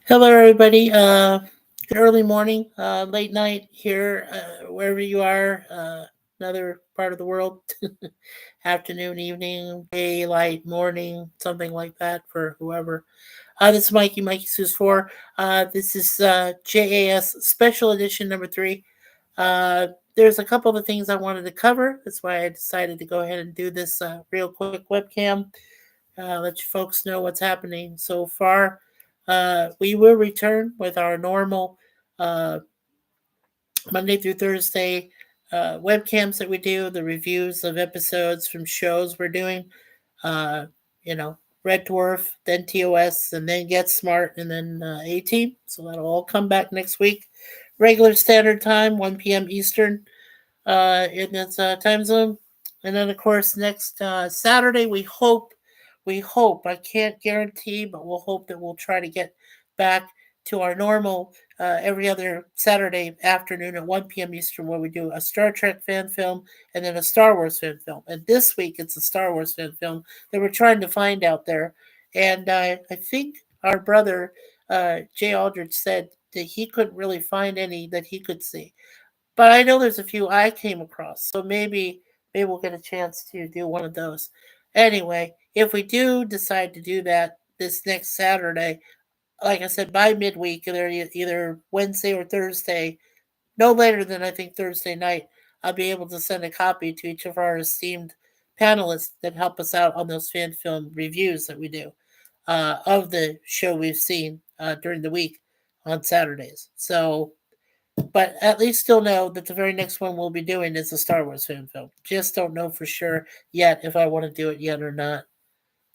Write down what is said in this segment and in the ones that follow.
Hello, everybody. Good early morning, late night here, wherever you are. Another part of the world. Afternoon, evening, daylight, morning, something like that for whoever. This is MikeySuzeFour. This is JAS Special Edition number 3. There's a couple of things I wanted to cover. That's why I decided to go ahead and do this real quick webcam. Let you folks know what's happening so far. We will return with our normal uh, Monday through Thursday webcams that we do, the reviews of episodes from shows we're doing. Uh, Red Dwarf, then TOS, and then Get Smart, and then A-Team. So that'll all come back next week. Regular standard time, 1 p.m. Eastern in its time zone. And then, of course, next Saturday, we hope, I can't guarantee, but we'll hope that we'll try to get back to our normal every other Saturday afternoon at 1 p.m. Eastern, where we do a Star Trek fan film and then a Star Wars fan film. And this week, it's a Star Wars fan film that we're trying to find out there. And I think our brother, Jay Aldrich, said that he couldn't really find any that he could see. But I know there's a few I came across, so maybe we'll get a chance to do one of those. Anyway, if we do decide to do that this next Saturday, like I said, by midweek, either Wednesday or Thursday, no later than I think Thursday night, I'll be able to send a copy to each of our esteemed panelists that help us out on those fan film reviews that we do of the show we've seen during the week on Saturdays. So but at least still know that the very next one we'll be doing is a Star Wars fan film. Just don't know for sure yet if I want to do it yet or not.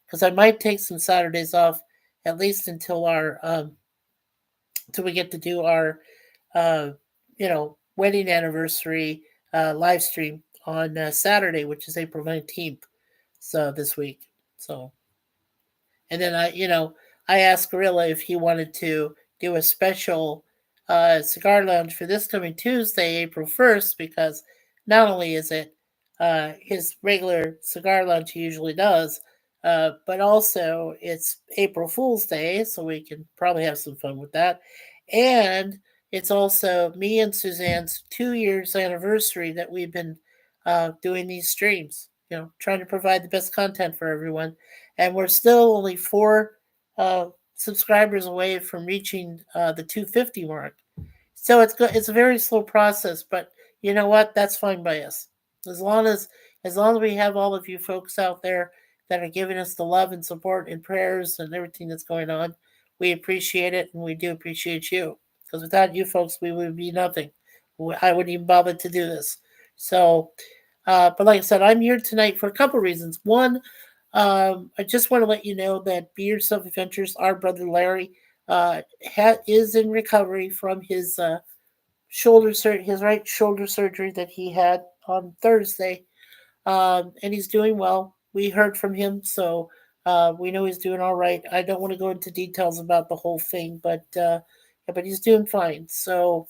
Because I might take some Saturdays off at least until our till we get to do our uh, wedding anniversary live stream on Saturday, which is April 19th. So this week. So and then I asked Gorilla if he wanted to do a special cigar lounge for this coming Tuesday, April 1st, because not only is it his regular cigar lounge he usually does, but also it's April Fool's Day, so we can probably have some fun with that. And it's also me and Suzanne's 2 years anniversary that we've been doing these streams, trying to provide the best content for everyone, and we're still only 4 subscribers away from reaching the 250 mark. So it's a very slow process, but you know what? That's fine by us. As long as we have all of you folks out there that are giving us the love and support and prayers and everything that's going on, we appreciate it, and we do appreciate you. Because without you folks, we would be nothing. I wouldn't even bother to do this. So, but like I said, I'm here tonight for a couple reasons. One, I just want to let you know that Be Yourself Adventures, our brother Larry, is in recovery from his his right shoulder surgery that he had on Thursday, and he's doing well. We heard from him, so we know he's doing all right. I don't want to go into details about the whole thing, but he's doing fine. So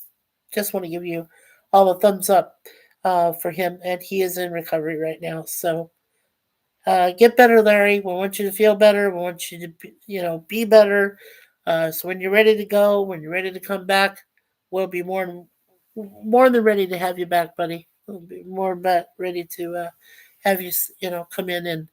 just want to give you all a thumbs up for him, and he is in recovery right now. So get better, Larry. We want you to feel better. We want you to, be better. So when you're ready to go, when you're ready to come back, we'll be more than ready to have you back, buddy. We'll be more ready to have you, come in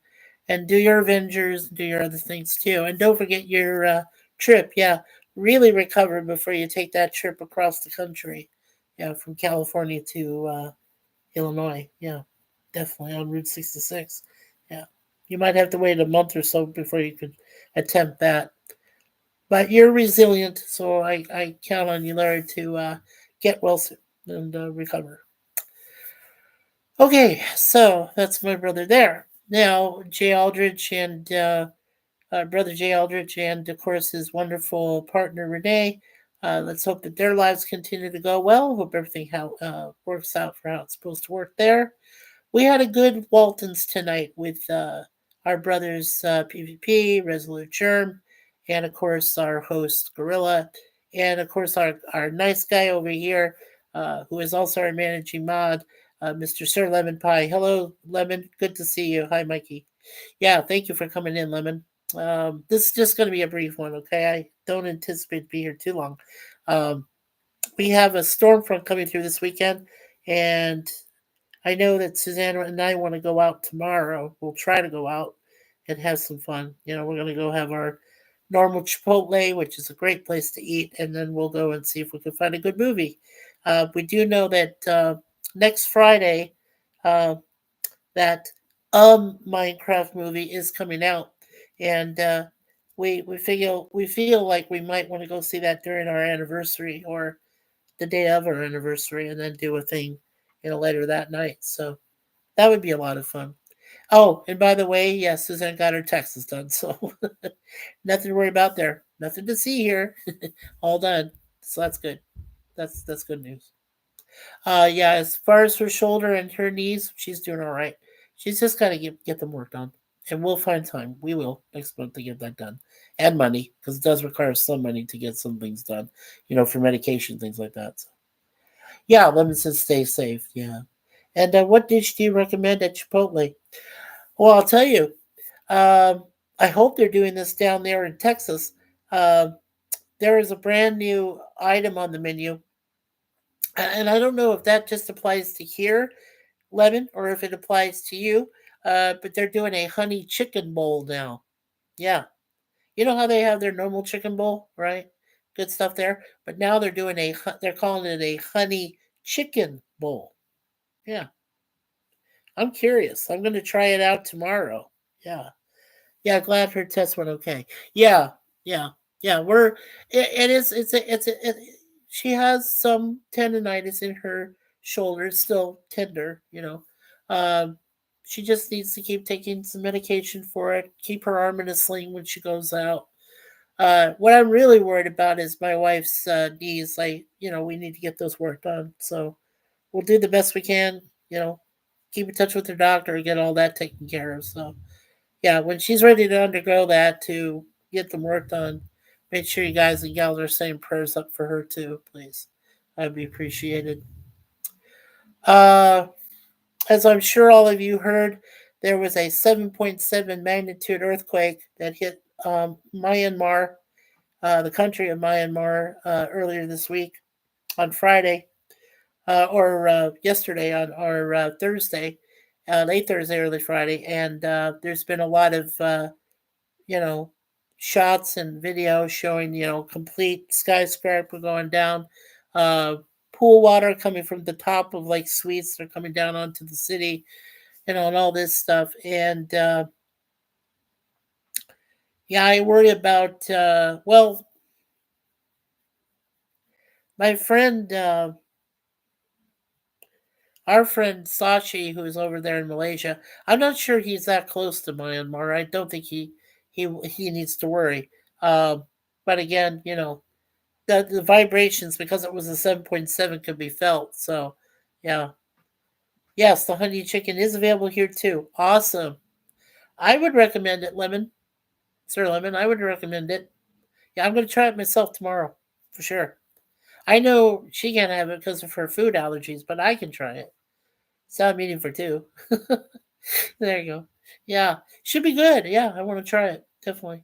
and do your Avengers, and do your other things too, and don't forget your trip. Yeah, really recover before you take that trip across the country. Yeah, from California to Illinois. Yeah, definitely on Route 66. Yeah, you might have to wait a month or so before you could attempt that. But you're resilient, so I count on you, Larry, to get well soon and recover. Okay, so that's my brother there. Now, Jay Aldrich and brother Jay Aldrich, and of course his wonderful partner Renee. Let's hope that their lives continue to go well. Hope everything works out for how it's supposed to work there. We had a good Waltons tonight with our brothers PvP, Resolute Germ, and of course our host Gorilla, and of course our nice guy over here, who is also our managing mod, Mr. Sir Lemon Pie. Hello, Lemon. Good to see you. Hi, Mikey. Yeah, thank you for coming in, Lemon. This is just going to be a brief one, okay? I don't anticipate to be here too long. Um, we have a storm front coming through this weekend, and I know that Susanna and I want to go out tomorrow. We'll try to go out and have some fun. We're going to go have our normal Chipotle, which is a great place to eat, and then we'll go and see if we can find a good movie. We do know that next Friday, uh, that Minecraft movie is coming out, and we feel like we might want to go see that during our anniversary or the day of our anniversary, and then do a thing, later that night. So that would be a lot of fun. Oh, and by the way, yes, Suzanne got her taxes done, so nothing to worry about there. Nothing to see here. All done. So that's good. That's good news. Yeah, as far as her shoulder and her knees, she's doing all right. She's just got to get them worked on, and we'll find time. We will next month to get that done, and money because it does require some money to get some things done, for medication things like that. So, yeah, Lemon says stay safe. Yeah, and what dish do you recommend at Chipotle? Well, I'll tell you. Um, I hope they're doing this down there in Texas. Um, there is a brand new item on the menu, and I don't know if that just applies to here, Lemon, or if it applies to you. But they're doing a honey chicken bowl now. Yeah, you know how they have their normal chicken bowl, right? Good stuff there. But now they're calling it a honey chicken bowl. Yeah, I'm curious. I'm going to try it out tomorrow. Yeah. Yeah, glad her test went okay. Yeah, yeah, yeah. It is. She has some tendonitis in her shoulder. It's still tender. Um, she just needs to keep taking some medication for it. Keep her arm in a sling when she goes out. What I'm really worried about is my wife's knees. We need to get those worked on. So we'll do the best we can. Keep in touch with her doctor and get all that taken care of. So yeah, when she's ready to undergo that to get them work done, make sure you guys and gals are saying prayers up for her too, please. That'd be appreciated. Uh, as I'm sure all of you heard, there was a 7.7 magnitude earthquake that hit Myanmar, the country of Myanmar, earlier this week on Friday, or yesterday or Thursday, late Thursday, early Friday, and there's been a lot of you know, shots and videos showing, complete skyscraper going down, uh, pool water coming from the top of like suites. They're coming down onto the city, and all this stuff. And yeah, I worry about, my friend, our friend Sashi, who's over there in Malaysia, I'm not sure he's that close to Myanmar. I don't think he needs to worry. Um, but again, the vibrations because it was a 7.7 could be felt. So, yeah. Yes, the honey chicken is available here too. Awesome. I would recommend it, Lemon. Sir Lemon, I would recommend it. Yeah, I'm going to try it myself tomorrow for sure. I know she can't have it because of her food allergies, but I can try it. So I'm eating for two. There you go. Yeah, should be good. Yeah, I want to try it. Definitely.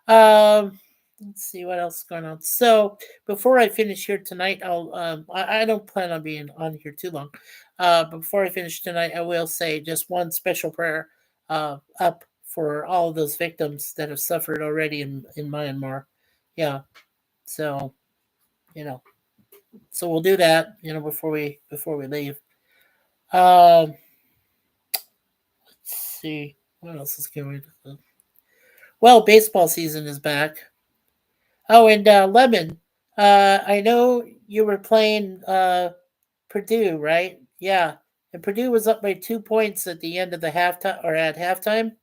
Um, let's see what else is going on. So before I finish here tonight, I don't plan on being on here too long. But before I finish tonight, I will say just one special prayer up for all of those victims that have suffered already in Myanmar. Yeah. So you know, so we'll do that. Before we leave. Let's see what else is going on. Well, baseball season is back. Oh, and Lemon, I know you were playing Purdue, right? Yeah, and Purdue was up by 2 points at the end of the halftime or at halftime.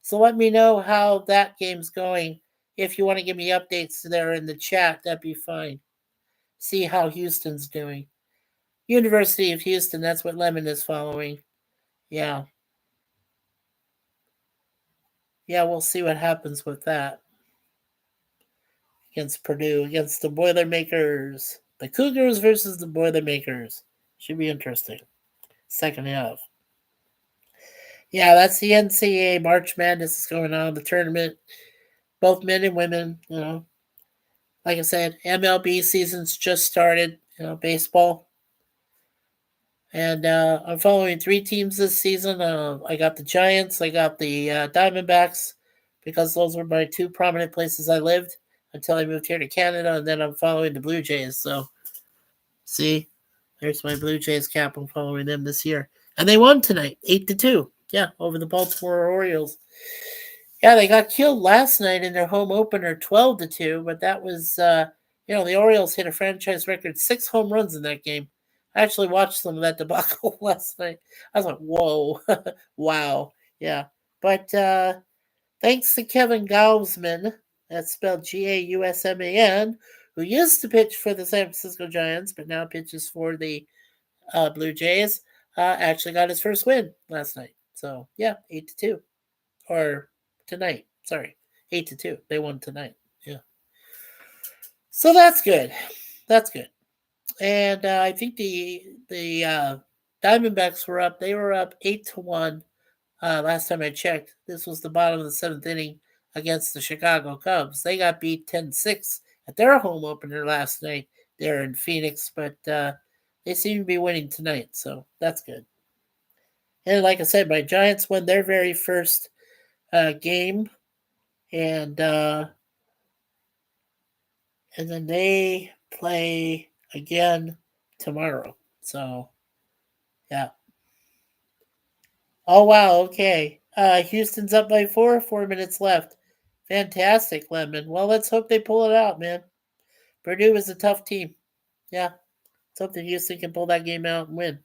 So let me know how that game's going. If you want to give me updates there in the chat, that'd be fine. See how Houston's doing. University of Houston, that's what Lemon is following. Yeah. Yeah, we'll see what happens with that against Purdue, against the Boilermakers. The Cougars versus the Boilermakers. Should be interesting. Second half. Yeah, that's the NCAA March Madness is going on, the tournament. Both men and women. like I said, MLB season's just started. Baseball, and I'm following three teams this season. I got the Giants, I got the Diamondbacks, because those were my two prominent places I lived until I moved here to Canada, and then I'm following the Blue Jays. So, see, there's my Blue Jays cap. I'm following them this year, and they won tonight, 8-2. Yeah, over the Baltimore Orioles. Yeah, they got killed last night in their home opener, 12-2. But that was, the Orioles hit a franchise record 6 home runs in that game. I actually watched some of that debacle last night. I was like, whoa, wow, yeah. But thanks to Kevin Gausman, that's spelled Gausman, who used to pitch for the San Francisco Giants, but now pitches for the Blue Jays, actually got his first win last night. So yeah, 8-2, or tonight. Sorry, 8-2. They won tonight. Yeah. So that's good. That's good. And I think the Diamondbacks were up. They were up 8-1 last time I checked. This was the bottom of the seventh inning against the Chicago Cubs. They got beat 10-6 at their home opener last night there in Phoenix, but they seem to be winning tonight, so that's good. And like I said, my Giants won their very first game, and then they play again tomorrow. So yeah. Oh wow. Okay. Houston's up by 4. 4 minutes left. Fantastic, Lemon. Well, let's hope they pull it out, man. Purdue is a tough team. Yeah. Let's hope that Houston can pull that game out and win.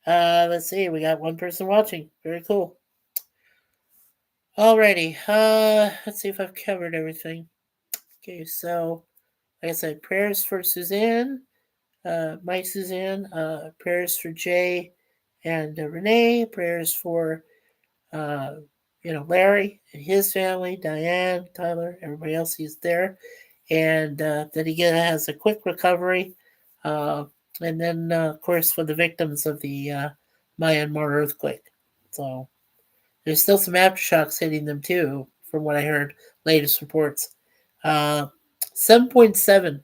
Let's see. We got one person watching. Very cool. Alrighty. Let's see if I've covered everything. Okay, so like I said, prayers for Suzanne, Mike Suzanne, prayers for Jay and Renee, prayers for Larry and his family, Diane, Tyler, everybody else he's there, and that he has a quick recovery. And then, of course, for the victims of the Myanmar earthquake. So there's still some aftershocks hitting them too, from what I heard. Latest reports. 7.7.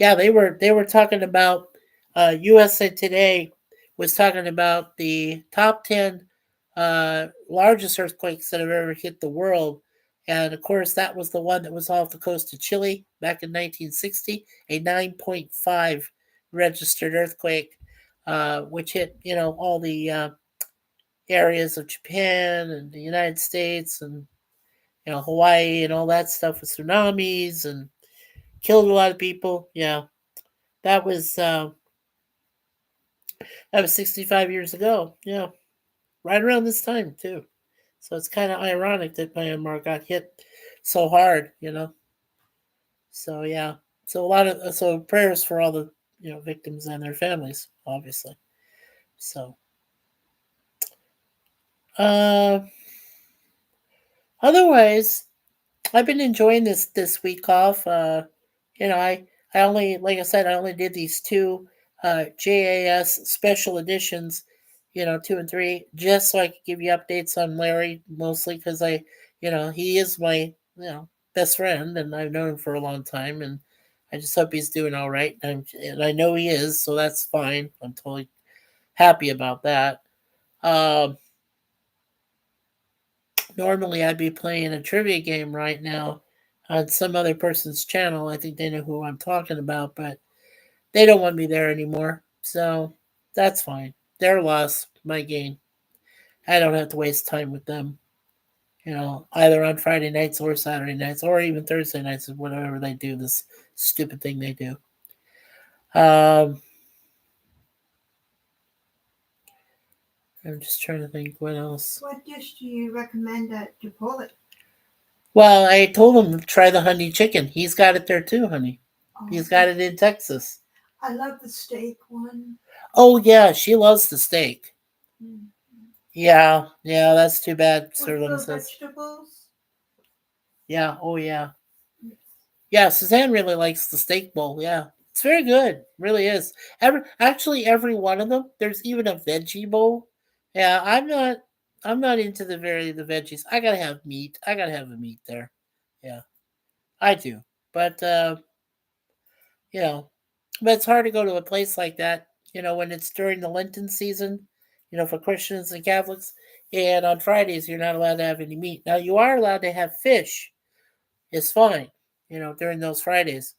Yeah, they were talking about. USA Today was talking about the top 10 largest earthquakes that have ever hit the world. And of course, that was the one that was off the coast of Chile back in 1960, a 9.5 registered earthquake, which hit all the areas of Japan and the United States and Hawaii and all that stuff with tsunamis and killed a lot of people. Yeah, that was 65 years ago. Yeah, right around this time too. So it's kind of ironic that Myanmar got hit so hard. So yeah, so prayers for all the victims and their families, obviously. So uh, otherwise, I've been enjoying this week off. I only, like I said, I only did these two JAS Special Editions, 2 and 3, just so I could give you updates on Larry, mostly because he is my best friend, and I've known him for a long time, and I just hope he's doing all right, and I know he is, so that's fine. I'm totally happy about that. Um, Normally, I'd be playing a trivia game right now on some other person's channel. I think they know who I'm talking about, but they don't want me there anymore. So that's fine. Their loss, my gain. I don't have to waste time with them. Either on Friday nights or Saturday nights or even Thursday nights, or whatever they do, this stupid thing they do. I'm just trying to think what else. What dish do you recommend at Chipotle? Well, I told him to try the honey chicken. He's got it there too, honey. Oh, he's got it in Texas. I love the steak one. Oh yeah, she loves the steak. Mm-hmm. Yeah, that's too bad. With the vegetables. Yeah. Oh yeah. Yeah, Suzanne really likes the steak bowl. Yeah, it's very good. Really is. Every one of them. There's even a veggie bowl. Yeah, I'm not into the veggies. I gotta have meat. I gotta have the meat there. Yeah, I do. But you know, but it's hard to go to a place like that, when it's during the Lenten season, for Christians and Catholics. And on Fridays, you're not allowed to have any meat. Now, you are allowed to have fish. It's fine, during those Fridays,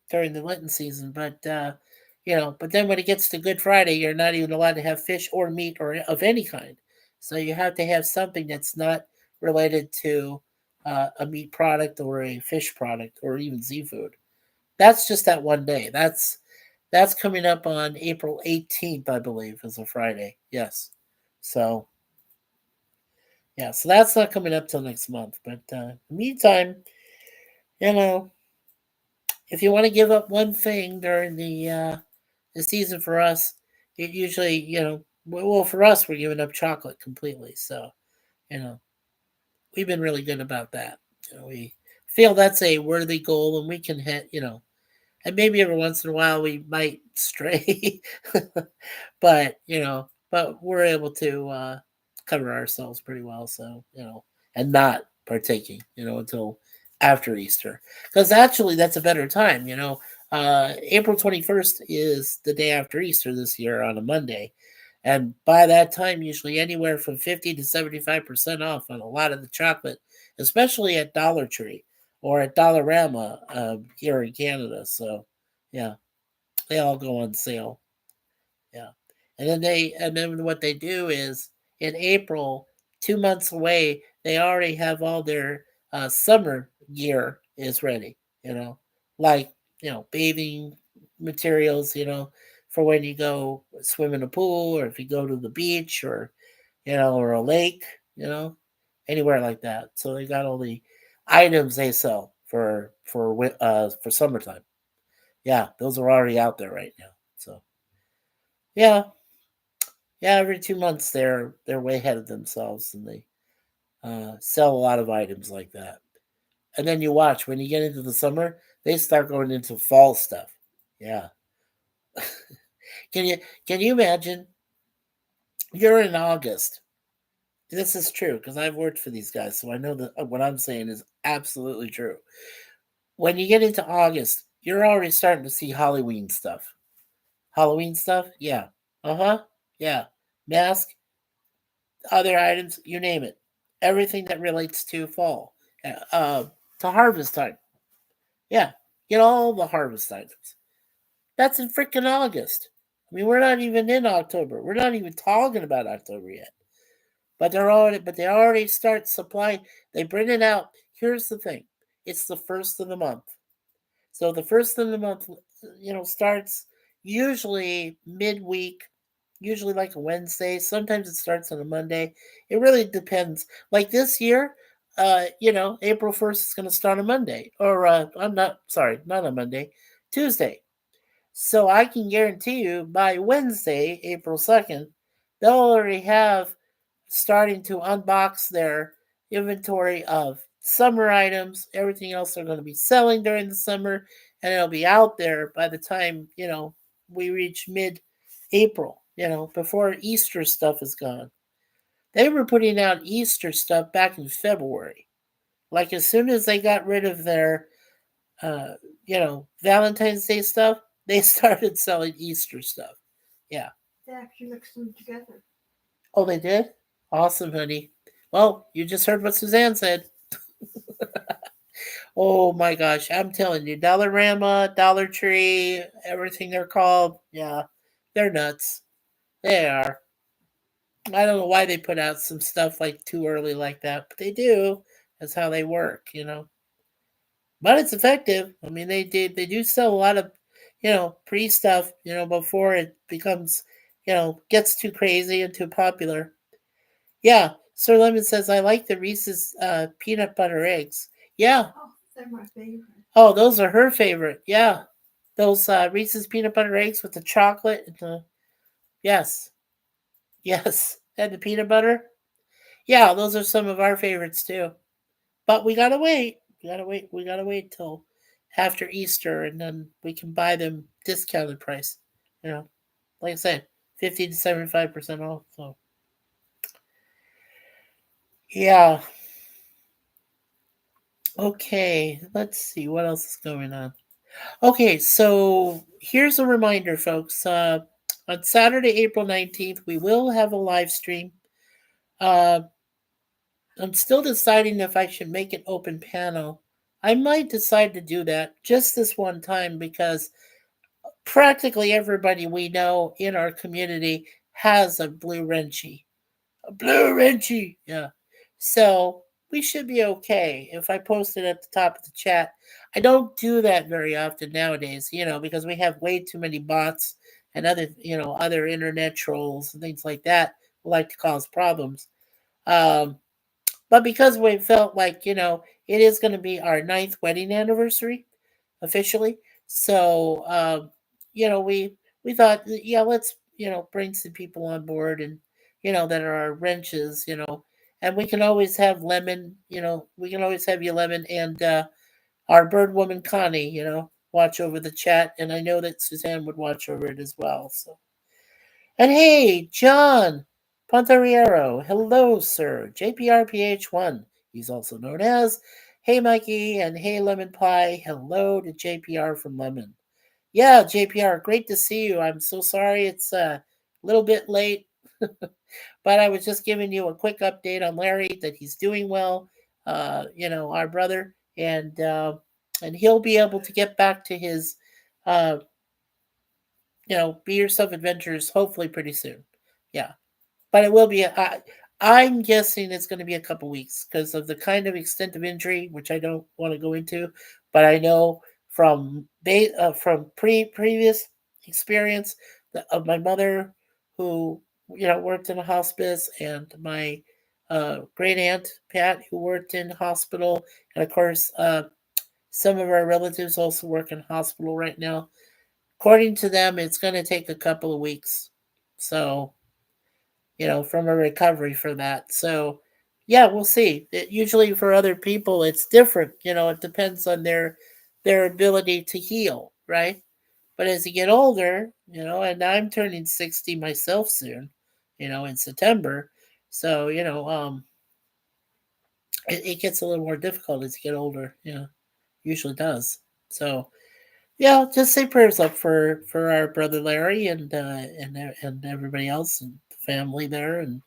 during the Lenten season. But then when it gets to Good Friday, you're not even allowed to have fish or meat or of any kind. So you have to have something that's not related to a meat product or a fish product or even seafood. That's just that one day. That's coming up on April 18th, I believe, is a Friday. Yes. So yeah, so that's not coming up till next month. But meantime, you know, if you want to give up one thing during the season for us, it usually, well, for us, we're giving up chocolate completely. So you know, we've been really good about that. We feel that's a worthy goal, and we can hit. And maybe every once in a while we might stray, but we're able to cover ourselves pretty well. So and not partaking, until after Easter, because actually that's a better time. April 21st is the day after Easter this year on a Monday, and by that time, usually anywhere from 50 to 75% off on a lot of the chocolate, especially at Dollar Tree or at Dollarama here in Canada. So, yeah, they all go on sale. Yeah, and then what they do is in April, 2 months away, they already have all their summer gear is ready. Like bathing materials. For when you go swim in a pool or if you go to the beach or a lake. Anywhere like that. So they got all the items they sell for summertime. Yeah, those are already out there right now. So yeah, yeah. Every 2 months they're way ahead of themselves, and they sell a lot of items like that. And then you watch when you get into the summer, they start going into fall stuff. Yeah. Can you can you imagine? You're in August. This is true because I've worked for these guys, so I know that what I'm saying is absolutely true. When you get into August, you're already starting to see Halloween stuff. Halloween stuff? Yeah. Uh huh. Yeah. Mask, other items, you name it. Everything that relates to fall, to harvest time. Yeah. Get all the harvest items. That's in freaking August. I mean, we're not even in October. We're not even talking about October yet. But they already start supplying. They bring it out. Here's the thing. It's the first of the month. So the first of the month, starts usually midweek, usually like a Wednesday. Sometimes it starts on a Monday. It really depends. Like this year, April 1st is going to start on Monday. Or I'm not sorry, not on Monday, Tuesday. So I can guarantee you by Wednesday, April 2nd, they'll already have starting to unbox their inventory of summer items, everything else they're going to be selling during the summer, and it'll be out there by the time, we reach mid April, before Easter stuff is gone. They were putting out Easter stuff back in February. Like as soon as they got rid of their uh, Valentine's Day stuff, they started selling Easter stuff. Yeah. They actually mixed them together. Oh, they did? Awesome, honey. Well, you just heard what Suzanne said. Oh my gosh, I'm telling you, Dollarama, Dollar Tree, everything they're called, yeah, they're nuts. They are. I don't know why they put out some stuff like too early like that, but they do. That's how they work. But it's effective. I mean, they do sell a lot of, pre stuff, before it becomes, gets too crazy and too popular. Yeah, Sir Lemon says I like the Reese's peanut butter eggs. Yeah. Oh, they're my favorite. Oh, those are her favorite. Yeah, those Reese's peanut butter eggs with the chocolate and the yes, yes, and the peanut butter. Yeah, those are some of our favorites too. But we gotta wait. We gotta wait. We gotta wait till after Easter, and then we can buy them discounted price. Like I said, 50 to 75% off. So yeah, Okay, let's see what else is going on. Okay, so here's a reminder, folks. On Saturday, April 19th, we will have a live stream. Uh, I'm still deciding if I should make it open panel. I might decide to do that just this one time because practically everybody we know in our community has a blue wrenchy. A blue wrenchy, yeah. So we should be okay if I post it at the top of the chat. I don't do that very often nowadays, because we have way too many bots and other internet trolls and things like that who like to cause problems. Um, but because we felt like, it is going to be our ninth wedding anniversary officially. So, we thought, yeah, let's, bring some people on board and, that are our wrenches, and we can always have Lemon, we can always have you, Lemon, and our bird woman, Connie, watch over the chat. And I know that Suzanne would watch over it as well. So, and hey, John Pontariero, hello, sir. JPRPH1, he's also known as. Hey, Mikey, and hey, Lemon Pie, hello to JPR from Lemon. Yeah, JPR, great to see you. I'm so sorry it's a little bit late, but I was just giving you a quick update on Larry that he's doing well, our brother, and he'll be able to get back to his uh, be yourself adventures hopefully pretty soon. Yeah, but it will be. I'm guessing it's going to be a couple weeks because of the kind of extent of injury, which I don't want to go into. But I know from previous experience of my mother, who worked in a hospice, and my great aunt Pat, who worked in hospital, and of course some of our relatives also work in hospital right now. According to them, it's going to take a couple of weeks. So from a recovery for that. So, yeah, we'll see. Usually for other people, it's different. It depends on their ability to heal, right? But as you get older, and I'm turning 60 myself soon, in September. So, it gets a little more difficult as you get older. Usually does. So, yeah, just say prayers up for our brother Larry and everybody else and the family there, and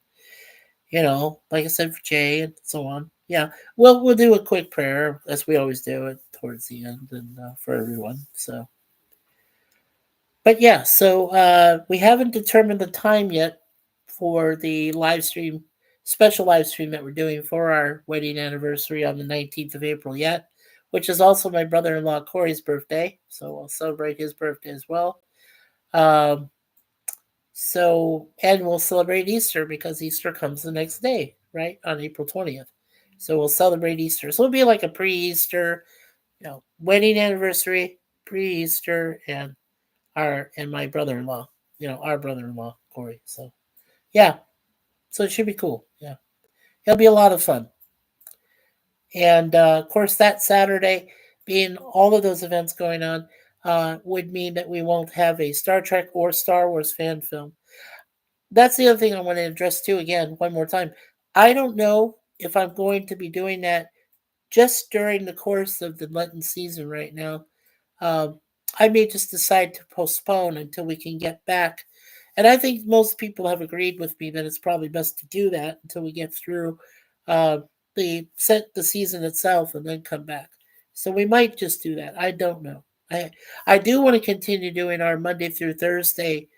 like I said, for Jay and so on. Yeah, we'll do a quick prayer as we always do it towards the end and for everyone. So, but yeah, so we haven't determined the time yet for the live stream, special live stream that we're doing for our wedding anniversary on the 19th of April yet, which is also my brother-in-law Corey's birthday. So I'll celebrate his birthday as well. Um, and we'll celebrate Easter because Easter comes the next day, right? On April 20th. So we'll celebrate Easter. So it'll be like a pre-Easter, wedding anniversary, pre-Easter, and my brother-in-law, our brother-in-law, Corey. So yeah. So it should be cool. Yeah. It'll be a lot of fun. And of course that Saturday, being all of those events going on, would mean that we won't have a Star Trek or Star Wars fan film. That's the other thing I want to address too. Again, one more time, I don't know if I'm going to be doing that just during the course of the Lenten season right now. Um, I may just decide to postpone until we can get back, and I think most people have agreed with me that it's probably best to do that until we get through uh, the season itself and then come back. So we might just do that. I don't know. I do want to continue doing our Monday through Thursday,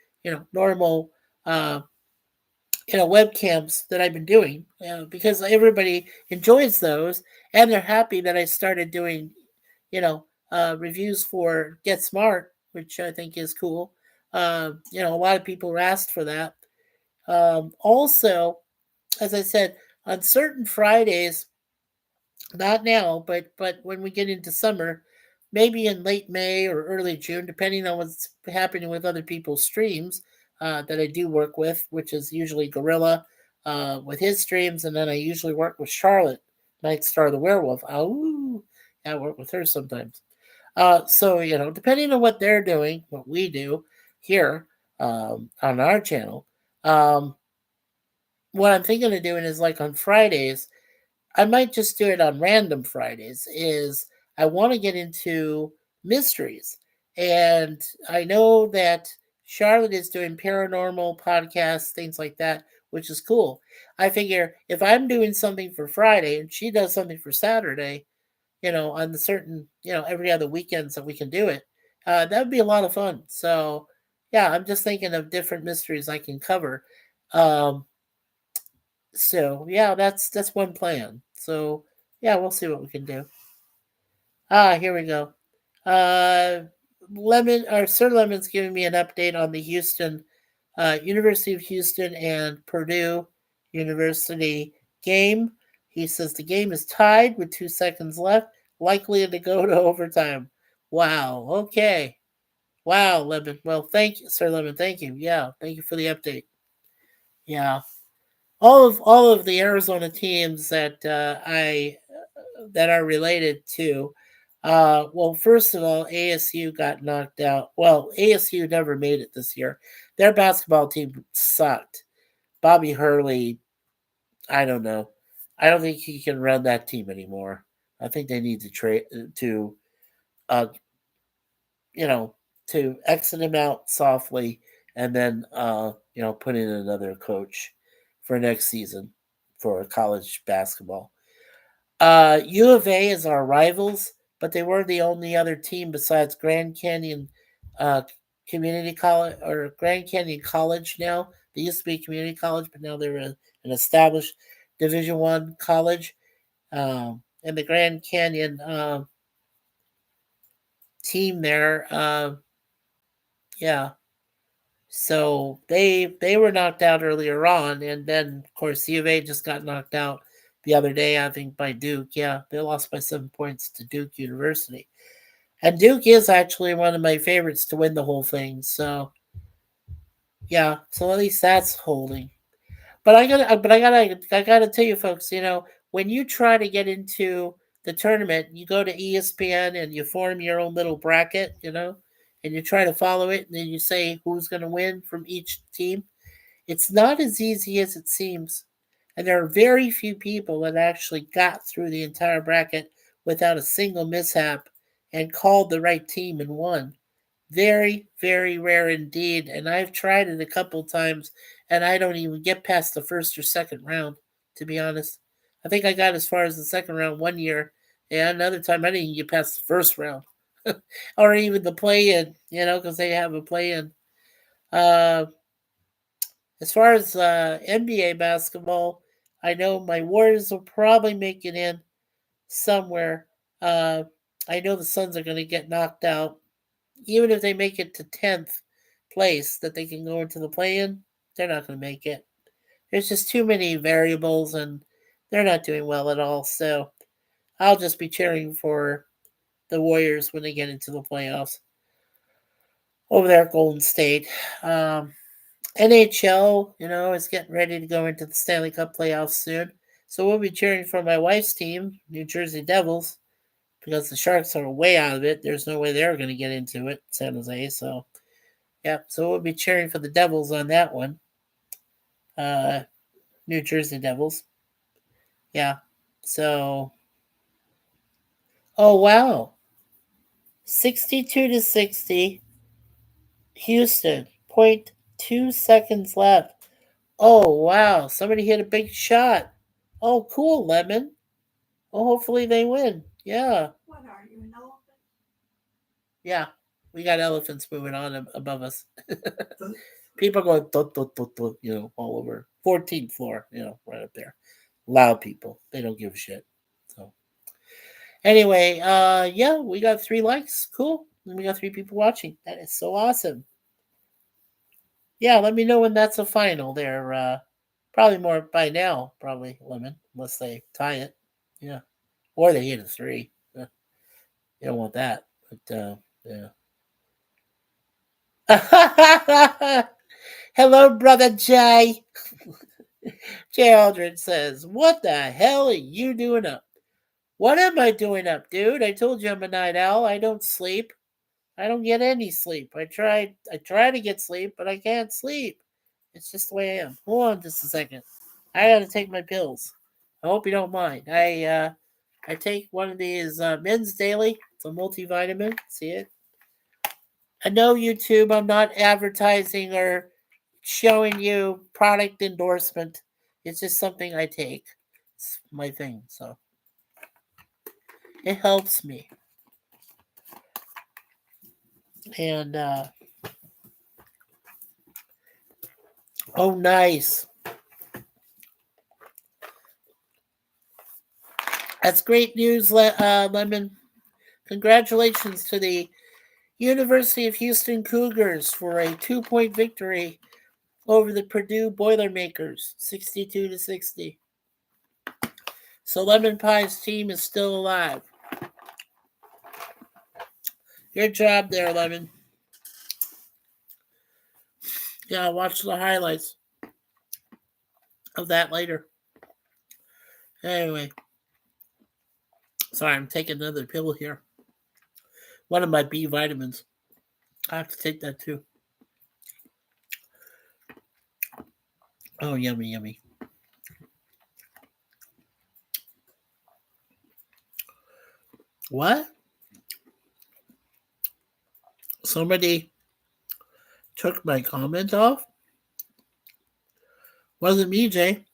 normal uh, webcams that I've been doing, because everybody enjoys those and they're happy that I started doing, reviews for Get Smart, which I think is cool. A lot of people asked for that. Also, as I said, on certain Fridays, not now, but when we get into summer, maybe in late May or early June, depending on what's happening with other people's streams that I do work with, which is usually Gorilla with his streams, and then I usually work with Charlotte, Night Star the Werewolf. Oh, I work with her sometimes. So depending on what they're doing, what we do here on our channel, what I'm thinking of doing is like on Fridays. I might just do it on random Fridays. Is I want to get into mysteries, and I know that Charlotte is doing paranormal podcasts, things like that, which is cool. I figure if I'm doing something for Friday and she does something for Saturday, on the certain, every other weekends that we can do it, that would be a lot of fun. So, yeah, I'm just thinking of different mysteries I can cover. Um, so yeah, that's one plan. So yeah, we'll see what we can do. Here we go. Uh, Lemon or Sir Lemon's giving me an update on the University of Houston and Purdue University game. He says the game is tied with 2 seconds left, likely to go to overtime. Wow. Okay. Wow, Lemon. Well, thank you, Sir Lemon. Thank you. Yeah, thank you for the update. Yeah, all of the Arizona teams that are related to. Well, first of all, ASU got knocked out. Well, ASU never made it this year. Their basketball team sucked. Bobby Hurley, I don't know. I don't think he can run that team anymore. I think they need to trade uh, you know, to exit him out softly and then put in another coach for next season for college basketball. U of A is our rivals, but they were the only other team besides Grand Canyon uh, Community College or Grand Canyon College now. They used to be a community college, but now they're an established Division I college. And the Grand Canyon team there, yeah. So they were knocked out earlier on, and then of course U of A just got knocked out the other day, I think, by Duke. Yeah, they lost by 7 points to Duke University, and Duke is actually one of my favorites to win the whole thing. So yeah, so at least that's holding. But I gotta tell you, folks. When you try to get into the tournament, you go to ESPN and you form your own little bracket. And you try to follow it, and then you say who's going to win from each team. It's not as easy as it seems, and there are very few people that actually got through the entire bracket without a single mishap and called the right team and won. Very, very rare indeed. And I've tried it a couple times, and I don't even get past the first or second round, to be honest. I think I got as far as the second round one year, and another time I didn't even get past the first round, or even the play in, because they have a play in. Uh, as far as NBA basketball, I know my Warriors will probably make it in somewhere. Uh, I know the Suns are going to get knocked out even if they make it to 10th place that they can go into the play-in. They're not going to make it. There's just too many variables, and they're not doing well at all. So I'll just be cheering for the Warriors when they get into the playoffs over there at Golden State. NHL, is getting ready to go into the Stanley Cup playoffs soon. So we'll be cheering for my wife's team, New Jersey Devils, because the Sharks are way out of it. There's no way they're going to get into it, San Jose. So yeah, so we'll be cheering for the Devils on that one. Uh, New Jersey Devils. Yeah. So, oh wow, 62-60, Houston. 0.2 seconds left. Oh wow, somebody hit a big shot. Oh, cool, Lemon. Oh, hopefully they win. Yeah, What are you, an elephant? yeah. We got elephants moving on above us. People going dot, dot, dot, dot, all over 14th floor, right up there. Loud people. They don't give a shit. So anyway, yeah, we got 3 likes. Cool. And we got 3 people watching. That is so awesome. Yeah, let me know when that's a final there. Probably more by now, probably Lemon, unless they tie it. Yeah. Or they hit a 3. You don't want that. But yeah. Hello, brother Jay. Jay Aldrin says, "What the hell are you doing up?" What am I doing up, dude? I told you I'm a night owl. I don't sleep. I don't get any sleep. I try to get sleep, but I can't sleep. It's just the way I am. Hold on just a second. I gotta take my pills. I hope you don't mind. I take one of these Men's Daily. It's a multivitamin. See it? I know YouTube. I'm not advertising or showing you product endorsement. It's just something I take. It's my thing, so it helps me. And oh, nice. That's great news, Lemon. Congratulations to the University of Houston Cougars for a 2-point victory over the Purdue Boilermakers, 62-60. So Lemon Pie's team is still alive. Good job there, Lemon. Yeah, I'll watch the highlights of that later. Anyway, sorry, I'm taking another pill here. One of my B vitamins. I have to take that too. Oh, yummy, yummy. What? Somebody took my comment off? Wasn't me, Jay.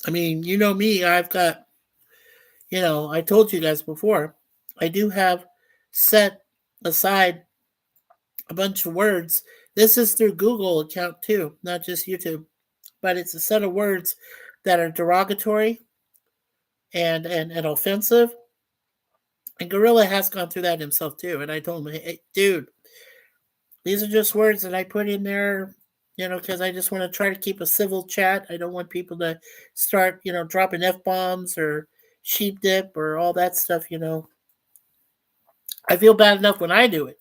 I mean, you know me. I've got, I told you guys before, I do have set aside a bunch of words. This is through Google account too, not just YouTube. But it's a set of words that are derogatory and offensive. And Gorilla has gone through that himself too. And I told him, hey, dude, these are just words that I put in there, because I just want to try to keep a civil chat. I don't want people to start, dropping F-bombs or sheep dip or all that stuff, I feel bad enough when I do it,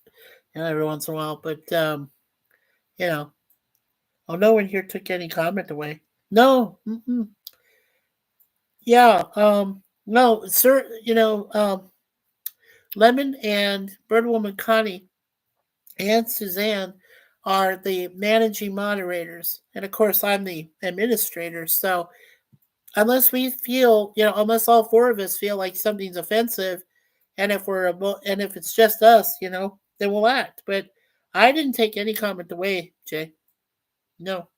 every once in a while. But, oh, no one here took any comment away. No. Mm-mm. Yeah. No, sir, Lemon and Birdwoman Connie and Suzanne are the managing moderators. And of course, I'm the administrator. So unless we feel, unless all four of us feel like something's offensive, and if it's just us, then we'll act. But I didn't take any comment away, Jay. No.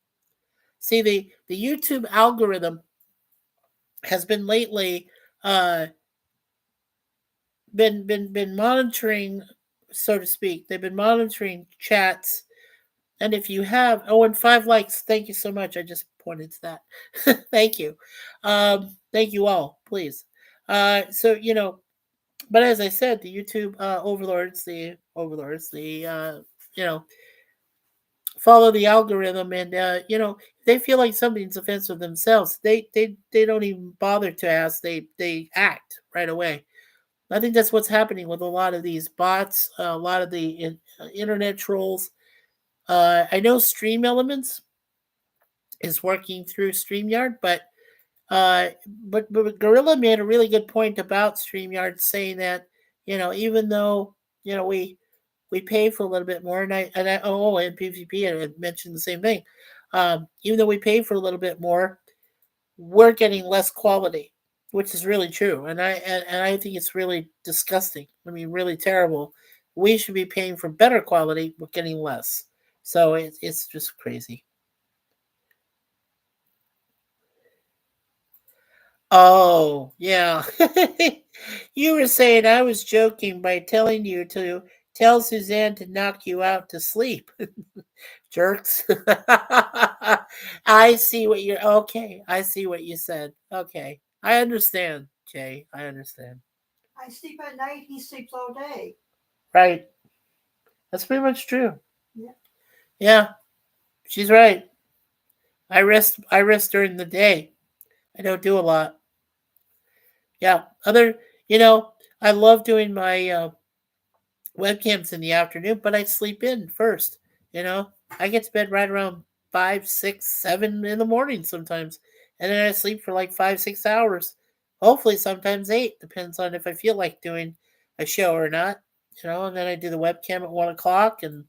See, the YouTube algorithm has been lately been monitoring, so to speak. They've been monitoring chats, and if you have and 5 likes, thank you so much. I just pointed to that. Thank you. Thank you all, please. So but as I said, the YouTube overlords, follow the algorithm, and they feel like something's offensive themselves. They don't even bother to ask. They act right away. I think that's what's happening with a lot of these bots, a lot of the internet trolls. I know Stream Elements is working through StreamYard, but Gorilla made a really good point about StreamYard, saying that even though we pay for a little bit more, and PvP I mentioned the same thing. Even though we pay for a little bit more, we're getting less quality, which is really true, and I think it's really disgusting. I mean, really terrible. We should be paying for better quality, but getting less. So it's just crazy. Oh, yeah. You were saying I was joking by telling you to tell Suzanne to knock you out to sleep. Jerks. I see what you're okay. I see what you said. Okay. I understand, Jay. I understand. I sleep at night, he sleeps all day. Right. That's pretty much true. Yeah. Yeah. She's right. I rest during the day. I don't do a lot. Yeah. I love doing my webcams in the afternoon, but I sleep in first. I get to bed right around 5, 6, 7 in the morning sometimes, and then I sleep for like 5, 6 hours. Hopefully, sometimes 8. Depends on if I feel like doing a show or not. And then I do the webcam at 1 o'clock, and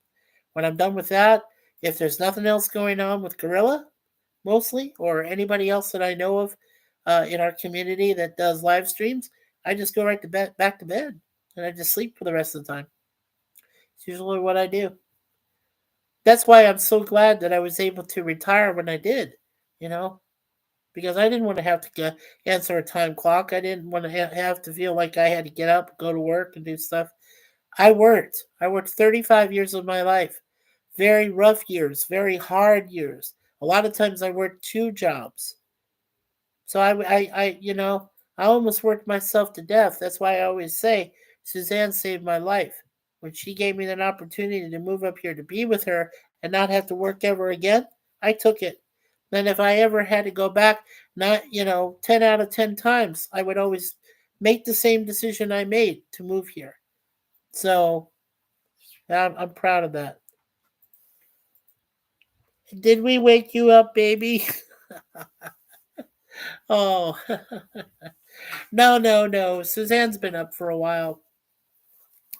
when I'm done with that, if there's nothing else going on with Gorilla, mostly, or anybody else that I know of in our community that does live streams, I just go right to bed, back to bed, and I just sleep for the rest of the time. It's usually what I do. That's why I'm so glad that I was able to retire when I did, you know, because I didn't want to have to answer a time clock. I didn't want to have to feel like I had to get up, go to work, and do stuff. I worked. I worked 35 years of my life. Very rough years, very hard years. A lot of times I worked two jobs. So I almost worked myself to death. That's why I always say Suzanne saved my life. When she gave me an opportunity to move up here to be with her and not have to work ever again, I took it. Then if I ever had to go back, not 10 out of 10 times, I would always make the same decision I made to move here. So I'm proud of that. Did we wake you up, baby? Oh, no, no, no. Suzanne's been up for a while.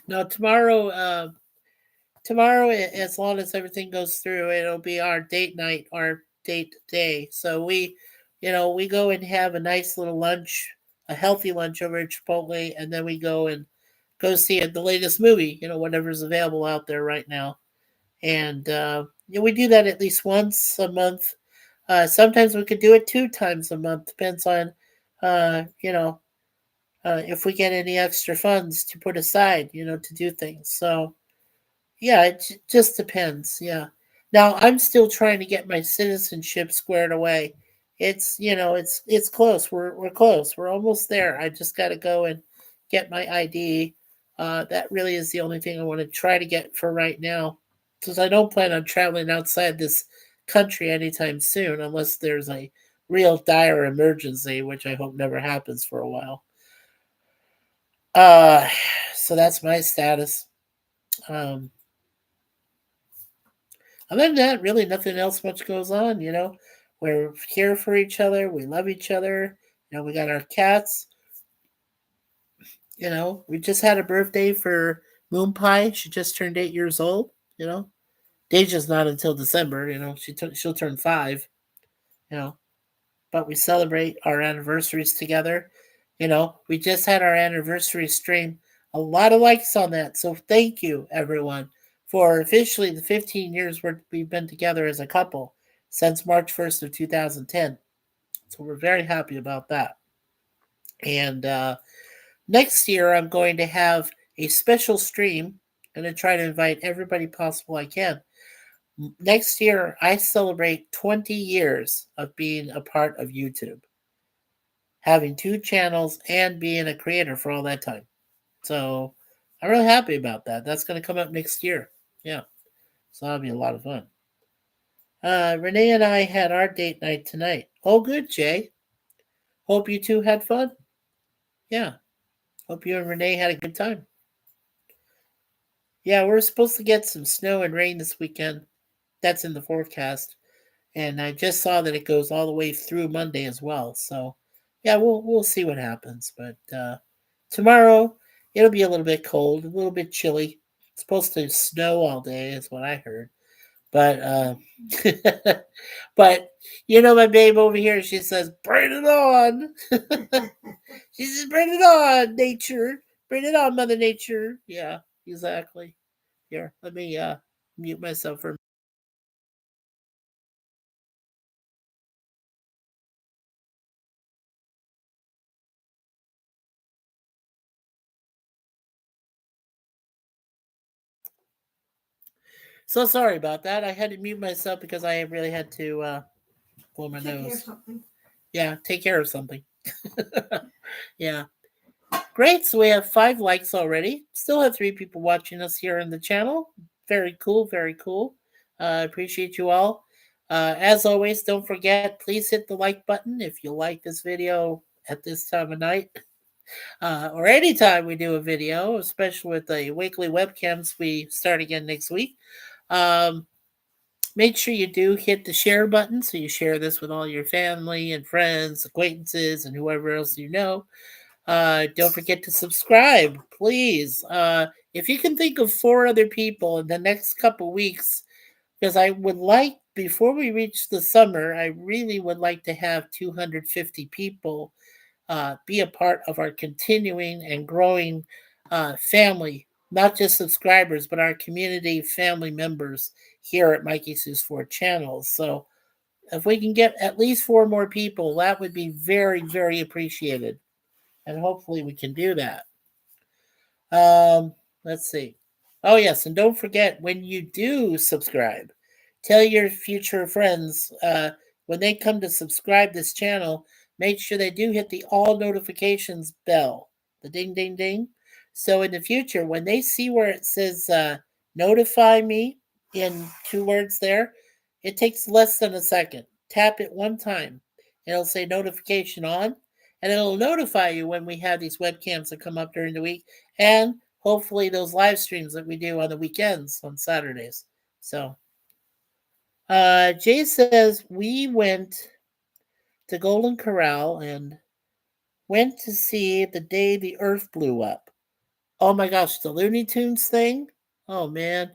No, tomorrow, as long as everything goes through, it'll be our date night, our date day. So we go and have a nice little lunch, a healthy lunch over at Chipotle, and then we go and go see the latest movie, whatever's available out there right now. And we do that at least once a month. Sometimes we could do it 2 times a month. Depends on, uh, you know, if we get any extra funds to put aside, to do things. So yeah, it just depends. Yeah. Now I'm still trying to get my citizenship squared away. It's close. We're close. We're almost there. I just got to go and get my ID. That really is the only thing I want to try to get for right now, since I don't plan on traveling outside this country anytime soon, unless there's a real dire emergency, which I hope never happens for a while. Uh, so that's my status. Um, Other than that, really nothing else much goes on. We're here for each other. We love each other. We got our cats. We just had a birthday for Moon Pie. She just turned 8 years old. Deja's not until December. She'll turn 5. You know, but we celebrate our anniversaries together. We just had our anniversary stream. A lot of likes on that. So thank you, everyone, for officially the 15 years we've been together as a couple since March 1st of 2010. So we're very happy about that. And next year, I'm going to have a special stream. I'm going to try to invite everybody possible I can. Next year, I celebrate 20 years of being a part of YouTube, having 2 channels and being a creator for all that time. So I'm really happy about that. That's going to come up next year. Yeah. So that'll be a lot of fun. Renee and I had our date night tonight. Oh, good, Jay. Hope you two had fun. Yeah. Hope you and Renee had a good time. Yeah, we're supposed to get some snow and rain this weekend. That's in the forecast. And I just saw that it goes all the way through Monday as well. So yeah, we'll see what happens. But tomorrow it'll be a little bit cold, a little bit chilly. It's supposed to snow all day, is what I heard. But but my babe over here, she says, "Bring it on." She says, "Bring it on, nature. Bring it on, Mother Nature." Yeah, exactly. Here, let me mute myself for. So sorry about that. I had to mute myself because I really had to blow my nose. Yeah, take care of something. Yeah. Great. So we have 5 likes already. Still have 3 people watching us here on the channel. Very cool. Very cool. Appreciate you all. As always, don't forget, please hit the like button if you like this video at this time of night. Or anytime we do a video, especially with the weekly webcams we start again next week. Make sure you do hit the share button so you share this with all your family and friends, acquaintances, and whoever else you know. Don't forget to subscribe, please. If you can think of 4 other people in the next couple weeks because I would like, before we reach the summer, I really would like to have 250 people be a part of our continuing and growing family, not just subscribers, but our community family members here at MikeySuzeFour channel. So if we can get at least 4 more people, that would be very, very appreciated. And hopefully we can do that. Let's see. Oh yes, and don't forget, when you do subscribe, tell your future friends when they come to subscribe this channel, make sure they do hit the all notifications bell, the ding ding ding. So in the future, when they see where it says notify me in 2 words there, it takes less than a second. Tap it one time. It'll say notification on, and it'll notify you when we have these webcams that come up during the week, and hopefully those live streams that we do on the weekends on Saturdays. So Jay says we went to Golden Corral and went to see the day the earth blew up. Oh my gosh, the Looney Tunes thing. Oh man,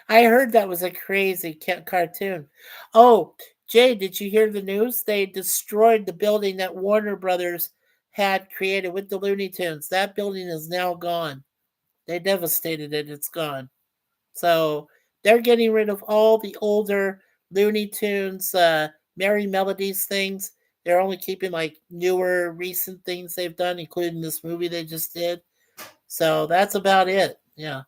I heard that was a crazy cartoon. Oh, Jay, did you hear the news? They destroyed the building that Warner Brothers had created with the Looney Tunes. That building is now gone. They devastated it. It's gone. So they're getting rid of all the older Looney Tunes, Merry Melodies things. They're only keeping like newer, recent things they've done, including this movie they just did. So that's about it. Yeah.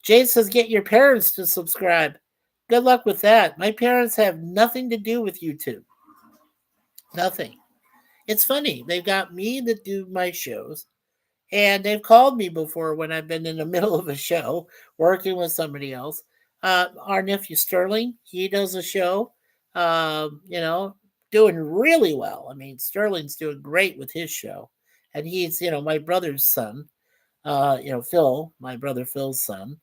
Jay says, get your parents to subscribe. Good luck with that. My parents have nothing to do with YouTube. Nothing. It's funny. They've got me that do my shows, and they've called me before when I've been in the middle of a show working with somebody else. Our nephew Sterling, he does a show, doing really well. I mean, Sterling's doing great with his show. And he's, my brother's son, Phil, my brother Phil's son,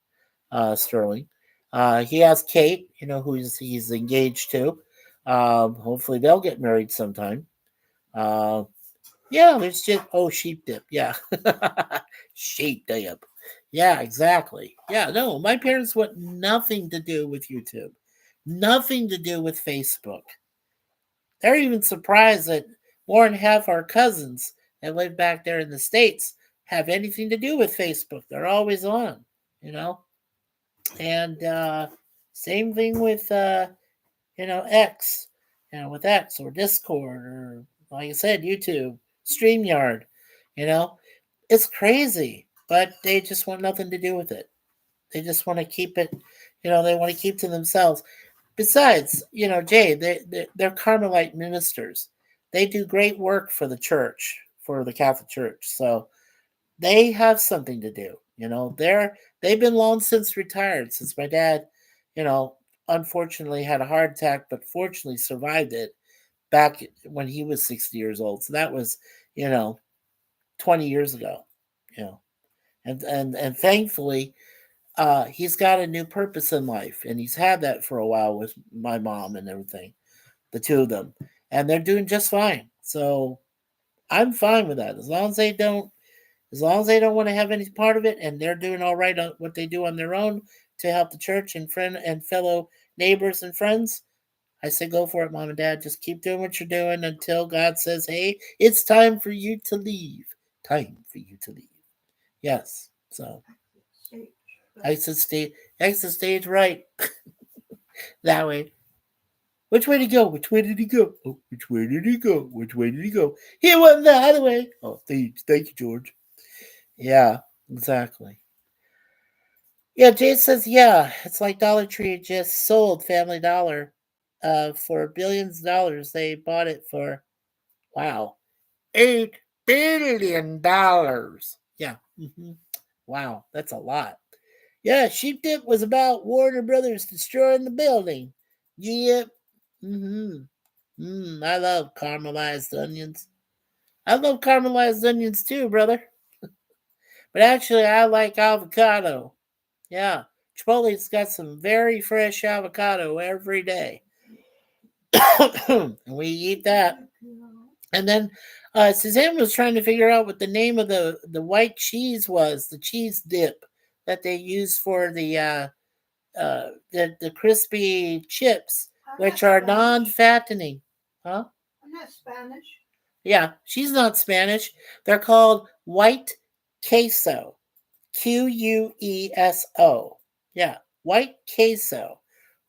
Sterling. He has Kate, who he's engaged to. Hopefully they'll get married sometime. Uh, yeah, there's just sheep dip. Yeah, sheep dip. Yeah, exactly. Yeah, no, my parents want nothing to do with YouTube, nothing to do with Facebook. They're even surprised that more than half our cousins that live back there in the States have anything to do with Facebook. They're always on, you know. And same thing with X, with X or Discord or, like I said, YouTube, StreamYard. You know, it's crazy, but they just want nothing to do with it. They just want to keep it, they want to keep to themselves. Besides, Jay, they're Carmelite ministers. They do great work for the church, for the Catholic Church. So they have something to do. They've been long since retired, since my dad, unfortunately had a heart attack, but fortunately survived it back when he was 60 years old. So that was, 20 years ago, and thankfully, he's got a new purpose in life, and he's had that for a while with my mom and everything, the two of them, and they're doing just fine. So I'm fine with that, as long as they don't want to have any part of it, and they're doing all right on what they do on their own to help the church and friend and fellow neighbors and friends. I say go for it, Mom and Dad. Just keep doing what you're doing until God says, hey, it's time for you to leave. Time for you to leave. Yes. So exit stage right. That way. Which way to go? Which way did he go? Oh, which way did he go? Which way did he go? He went the other way. Oh, thank you, George. Yeah, exactly. Yeah, Jay says, yeah, it's like Dollar Tree just sold Family Dollar for billions of dollars. They bought it for, wow, $8 billion. Yeah. Wow, that's a lot. Yeah, Sheep Dip was about Warner Brothers destroying the building. Yep. I love caramelized onions. I love caramelized onions too, brother. But actually, I like avocado. Yeah, Chipotle's got some very fresh avocado every day. And we eat that. And then Suzanne was trying to figure out what the name of the white cheese was, the cheese dip that they use for the the crispy chips, I'm which not are Spanish. non-fattening. Huh? I'm not Spanish. Yeah, she's not Spanish. They're called white queso. Queso. Yeah, white queso.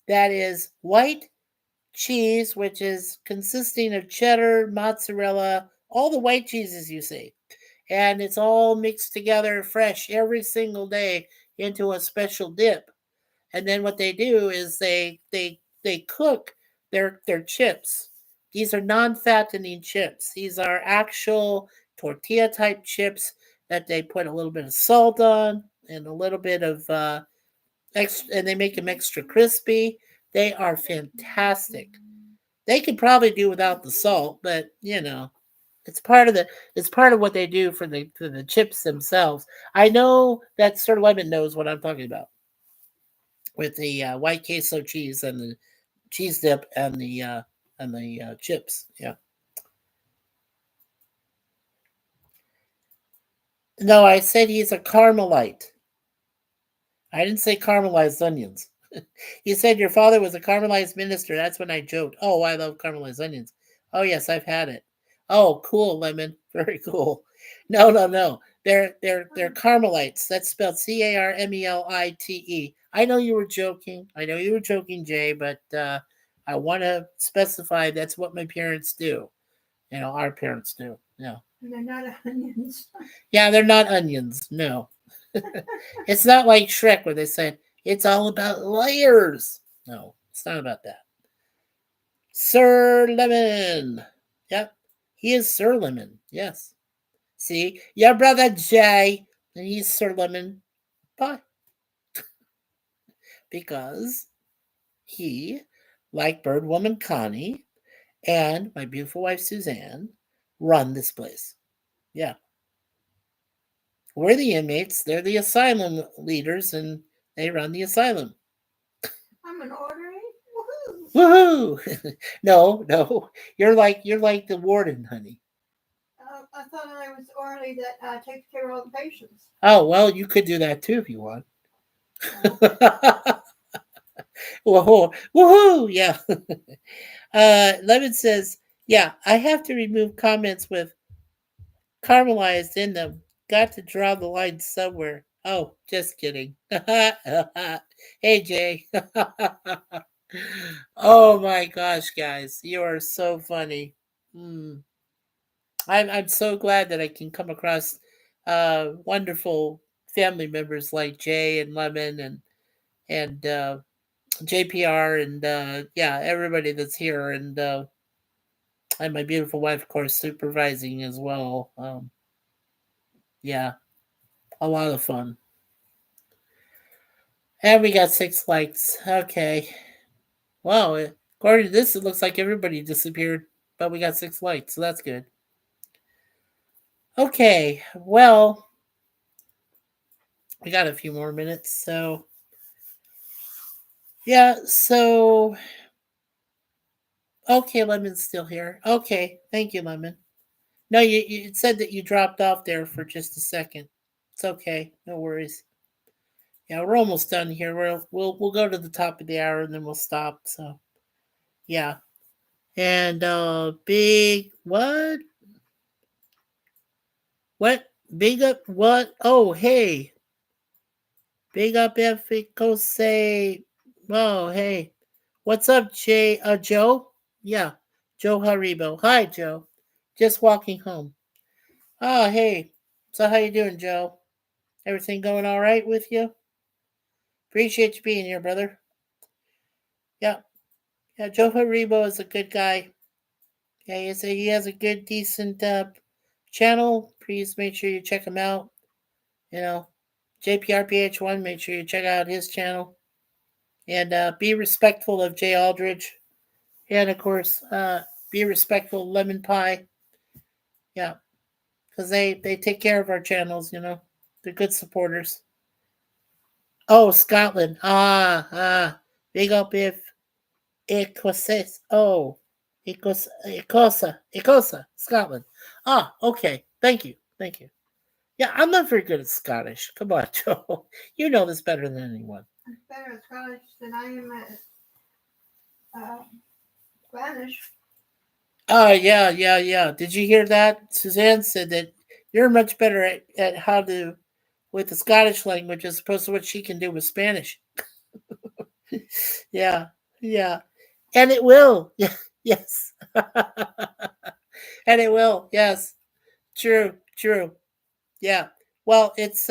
That is white cheese, which is consisting of cheddar, mozzarella, all the white cheeses you see. And it's all mixed together fresh every single day into a special dip. And then what they do is they cook their chips. These are non-fattening chips. These are actual tortilla type chips that they put a little bit of salt on and a little bit of extra, and they make them extra crispy. They are fantastic. They could probably do without the salt, but it's part of what they do for the chips themselves. I know that Sir Lemon knows what I'm talking about with the white queso cheese and the cheese dip and the chips. Yeah. No, I said he's a Carmelite. I didn't say caramelized onions. You said your father was a caramelized minister. That's when I joked. Oh, I love caramelized onions. Oh yes, I've had it. Oh, cool, Lemon. Very cool. No, no, no. They're Carmelites. That's spelled Carmelite. I know you were joking. I know you were joking, Jay, but I want to specify that's what my parents do. Our parents do. Yeah. And they're not onions. Yeah, they're not onions. No. It's not like Shrek where they said it's all about layers. No, it's not about that. Sir Lemon. Yep. He is Sir Lemon. Yes. See, your brother Jay, and he's Sir Lemon. Bye. Because he, like Bird Woman Connie and my beautiful wife Suzanne, run this place. Yeah. We're the inmates. They're the asylum leaders, and they run the asylum. I'm an orderly. Woohoo! Woohoo! No. You're like the warden, honey. I thought I was orderly that takes care of all the patients. Oh well, you could do that too if you want. Uh, Woohoo! Woohoo! Yeah. Lemon says, "Yeah, I have to remove comments with caramelized in them. Got to draw the line somewhere." Oh, just kidding. Hey, Jay. Oh my gosh, guys, you are so funny. Mm. I'm so glad that I can come across wonderful family members like Jay and Lemon and JPR and yeah, everybody that's here and my beautiful wife, of course, supervising as well. Yeah, a lot of fun. And we got 6 likes. Okay. Wow. According to this, it looks like everybody disappeared, but we got 6 likes, so that's good. Okay. Well, we got a few more minutes, so yeah. So okay, Lemon's still here. Okay, thank you, Lemon. No, you said that you dropped off there for just a second. It's okay, no worries. Yeah, we're almost done here. We'll go to the top of the hour and then we'll stop. So yeah, and big what big up what? Oh hey, big up Efico say. Oh hey, what's up, Jay? Joe? Yeah, Joe Haribo. Hi, Joe. Just walking home. Oh hey, so how you doing, Joe? Everything going all right with you? Appreciate you being here, brother. Yeah, yeah. Joe Haribo is a good guy. Yeah, he has a good, decent channel. Please make sure you check him out. You know, JPRPH1. Make sure you check out his channel and be respectful of Jay Aldridge, and of course, be respectful of Lemon Pie. Yeah, because they take care of our channels. They're good supporters. Oh, Scotland. Big up if Ecosse. Oh, Ecossa, Scotland. Okay. Thank you. Thank you. Yeah, I'm not very good at Scottish. Come on, Joe. You know this better than anyone. I'm better at Scottish than I am at Spanish. Oh, yeah. Did you hear that? Suzanne said that you're much better at how to with the Scottish language as opposed to what she can do with Spanish. Yeah, yeah. And it will. Yeah, yes. And it will. Yes. True. Yeah. Well, it's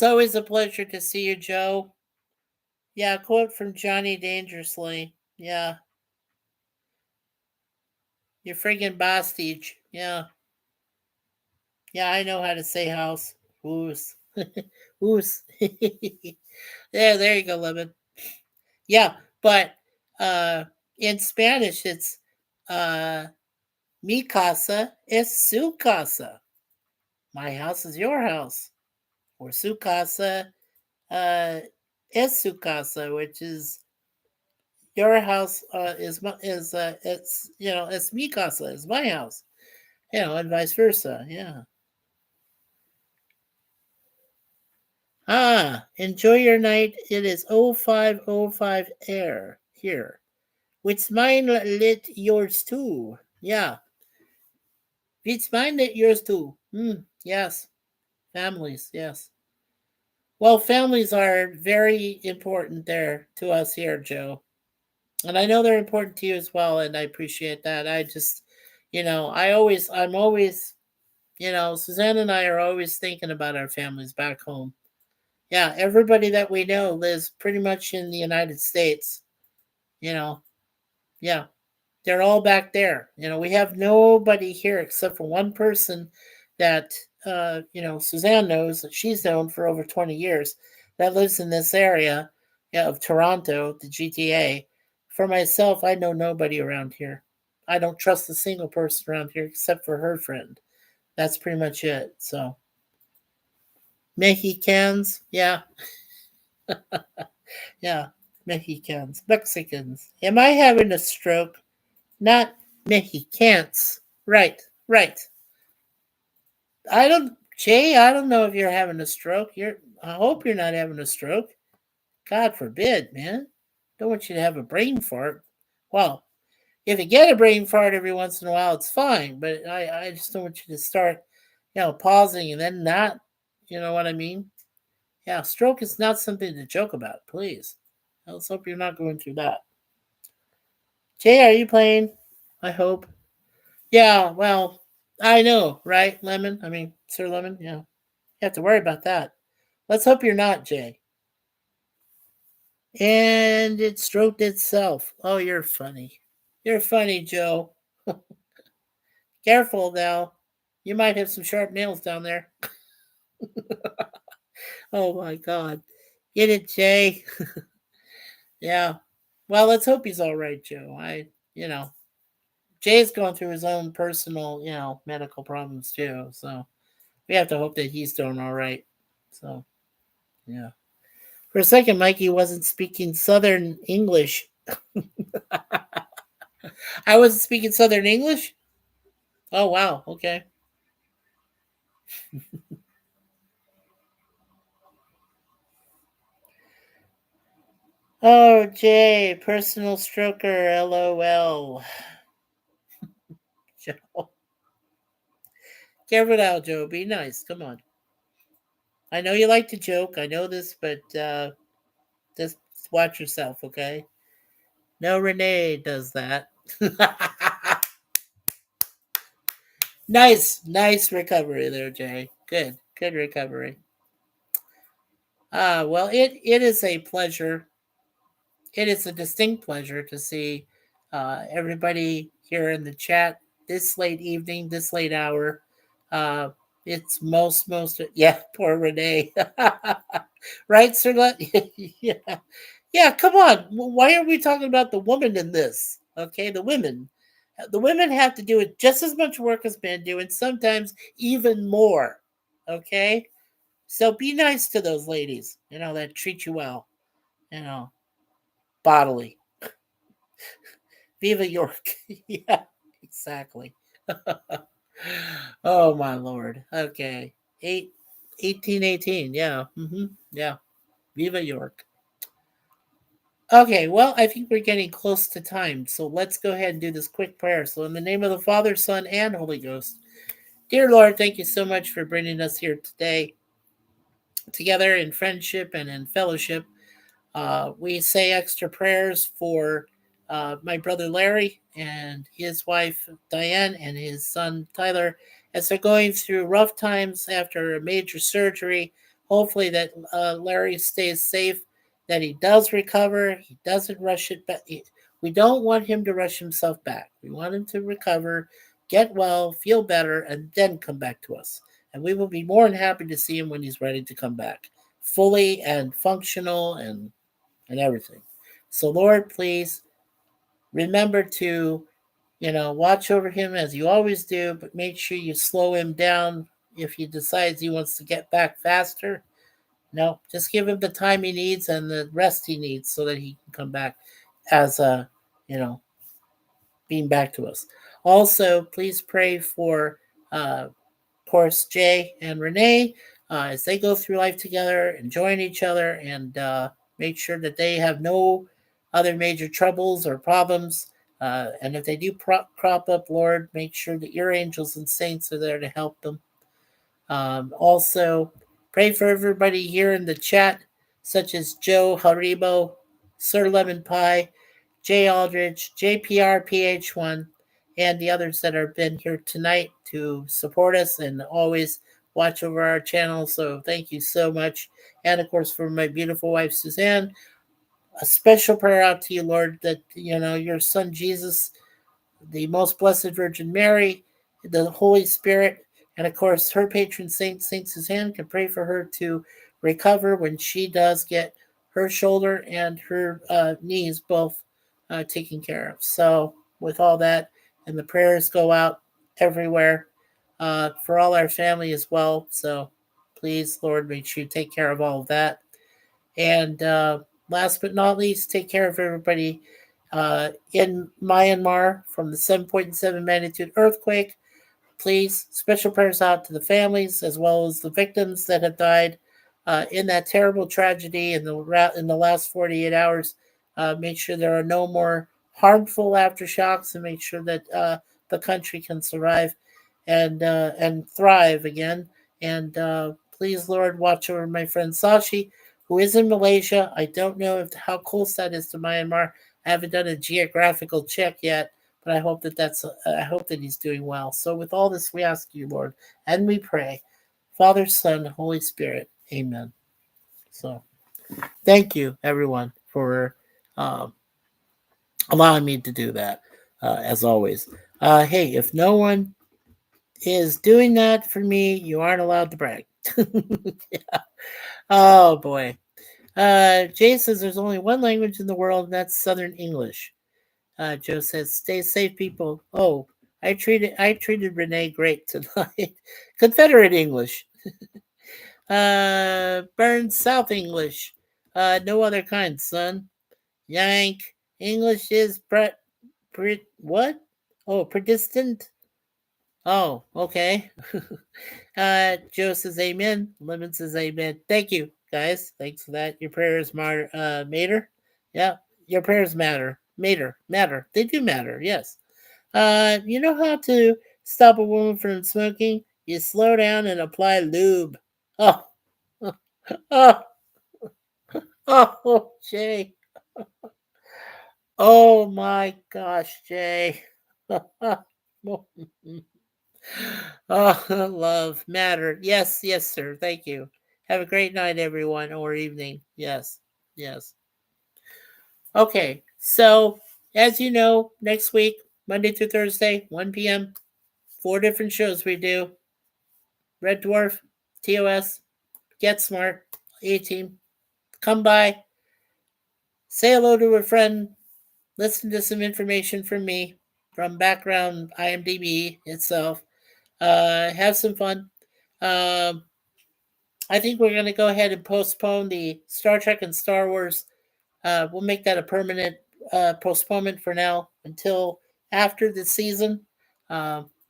always a pleasure to see you, Joe. Yeah, quote from Johnny Dangerously. Yeah. You're friggin' bostage. Yeah. Yeah, I know how to say house. Whoos. Whoos. There you go, Lemon. Yeah, but uh in Spanish it's uh mi casa es su casa. My house is your house. Or su casa uh es su casa, which is your house is it's it's mi casa, is my house. And vice versa. Yeah. Enjoy your night. It is 05:05 air here. Which mine lit yours too. Yeah. Which mine lit yours too. Yes. Families, yes. Well, families are very important there to us here, Joe. And I know they're important to you as well, and I appreciate that. I just I'm always Suzanne and I are always thinking about our families back home. Yeah, everybody that we know lives pretty much in the United States. You know, yeah, they're all back there. We have nobody here except for one person that Suzanne knows that she's known for over 20 years that lives in this area of Toronto, the GTA. For myself, I know nobody around here. I don't trust a single person around here except for her friend. That's pretty much it. So Mexicans, yeah, yeah, Mexicans. Am I having a stroke? Not Mexicans. Right. Jay, I don't know if you're having a stroke. I hope you're not having a stroke. God forbid, man. Don't want you to have a brain fart. Well, if you get a brain fart every once in a while, it's fine. But I just don't want you to start, pausing and then not. You know what I mean? Yeah, stroke is not something to joke about, please. Let's hope you're not going through that. Jay, are you playing? I hope. Yeah, well, I know, right, Lemon? I mean, Sir Lemon, yeah. You have to worry about that. Let's hope you're not, Jay. And it stroked itself. Oh, you're funny. You're funny, Joe. Careful now. You might have some sharp nails down there. Oh my God. Get it, Jay. Yeah. Well, let's hope he's all right, Joe. Jay's going through his own personal, medical problems too. So we have to hope that he's doing all right. So, yeah. For a second, Mikey wasn't speaking Southern English. I wasn't speaking Southern English? Oh, wow. Okay. Oh, Jay, personal stroker, LOL. Joe. Careful now, Joe. Be nice. Come on. I know you like to joke. I know this, but just watch yourself, okay? No, Renee does that. Nice recovery there, Jay. Good recovery. Well, it is a pleasure. It is a distinct pleasure to see everybody here in the chat this late evening, this late hour. Uh, it's most yeah, poor Renee, right, Sir? Yeah, yeah. Come on, why are we talking about the woman in this? Okay, the women have to do it just as much work as men do, and sometimes even more. Okay, so be nice to those ladies, that treat you well, you know, bodily. Viva York. Yeah, exactly. Oh my lord. Okay. 1818. Yeah. Yeah. Viva York. Okay, well, I think we're getting close to time, so let's go ahead and do this quick prayer. So, in the name of the Father, Son, and Holy Ghost, dear Lord, thank you so much for bringing us here today, together in friendship and in fellowship. We say extra prayers for my brother Larry and his wife Diane and his son Tyler as they're going through rough times after a major surgery. Hopefully, that Larry stays safe, that he does recover, he doesn't rush it back. We don't want him to rush himself back. We want him to recover, get well, feel better, and then come back to us. And we will be more than happy to see him when he's ready to come back, fully and functional and everything. So, Lord, please remember to, watch over him as you always do, but make sure you slow him down if he decides he wants to get back faster. No, just give him the time he needs and the rest he needs so that he can come back as you know, being back to us. Also, please pray for of course, Jay and Renee, as they go through life together, enjoying each other, and make sure that they have no other major troubles or problems. And if they do crop up, Lord, make sure that your angels and saints are there to help them. Also, pray for everybody here in the chat, such as Joe Haribo, Sir Lemon Pie, Jay Aldridge, JPRPH1, and the others that have been here tonight to support us and always watch over our channel. So thank you so much. And of course, for my beautiful wife, Suzanne, a special prayer out to you, Lord, that, your son Jesus, the most blessed Virgin Mary, the Holy Spirit, and of course her patron saint, Saint Suzanne, can pray for her to recover when she does get her shoulder and her knees both taken care of. So, with all that, and the prayers go out everywhere for all our family as well. So, please, Lord, make sure you take care of all of that. And last but not least, take care of everybody in Myanmar from the 7.7 magnitude earthquake. Please, special prayers out to the families as well as the victims that have died in that terrible tragedy in the last 48 hours. Make sure there are no more harmful aftershocks, and make sure that the country can survive and thrive again. And please, Lord, watch over my friend Sashi, who is in Malaysia. I don't know how close that is to Myanmar. I haven't done a geographical check yet, but I hope that he's doing well. So with all this, we ask you, Lord, and we pray, Father, Son, Holy Spirit, Amen. So thank you, everyone, for um, allowing me to do that. As always, hey, if no one is doing that for me, you aren't allowed to brag. Yeah. Oh boy. Jay says there's only one language in the world, and that's Southern English. Joe says, "Stay safe, people." Oh, I treated Renee great tonight. Confederate English. Burns South English. No other kind, son. Yank English is what? Oh, predistant. Oh, okay. Joe says amen. Lemon says amen. Thank you, guys. Thanks for that. Your prayers matter. Yeah, your prayers matter. Matter. They do matter, yes. You know how to stop a woman from smoking? You slow down and apply lube. Oh, oh, oh, Jay. Oh my gosh, Jay. Oh, love, matter. Yes, yes, sir. Thank you. Have a great night, everyone, or evening. Yes, yes. Okay, so as you know, next week, Monday through Thursday, 1 p.m., 4 different shows we do. Red Dwarf, TOS, Get Smart, A Team. Come by, say hello to a friend, listen to some information from me, from background IMDb itself. Have some fun. Um, I think we're going to go ahead and postpone the Star Trek and Star Wars. We'll make that a permanent postponement for now until after the season.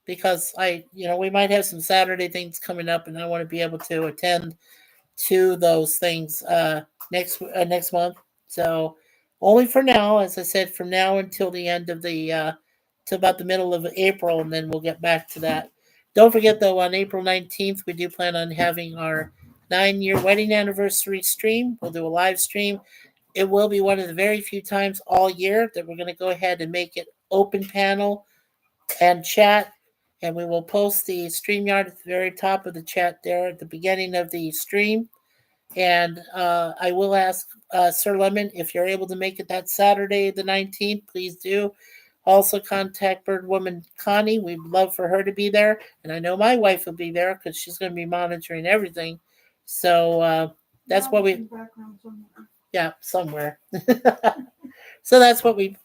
because we might have some Saturday things coming up, and I want to be able to attend to those things next month. So only for now, as I said, from now until the end of to about the middle of April, and then we'll get back to that. Don't forget though, on April 19th, we do plan on having our 9-year wedding anniversary stream. We'll do a live stream. It will be one of the very few times all year that we're going to go ahead and make it open panel and chat. And we will post the StreamYard at the very top of the chat there at the beginning of the stream. And I will ask Sir Lemon if you're able to make it that Saturday, the 19th, please do. Also, contact Birdwoman Connie. We'd love for her to be there. And I know my wife will be there because she's going to be monitoring everything. So that's what we. Yeah, somewhere. So that's what we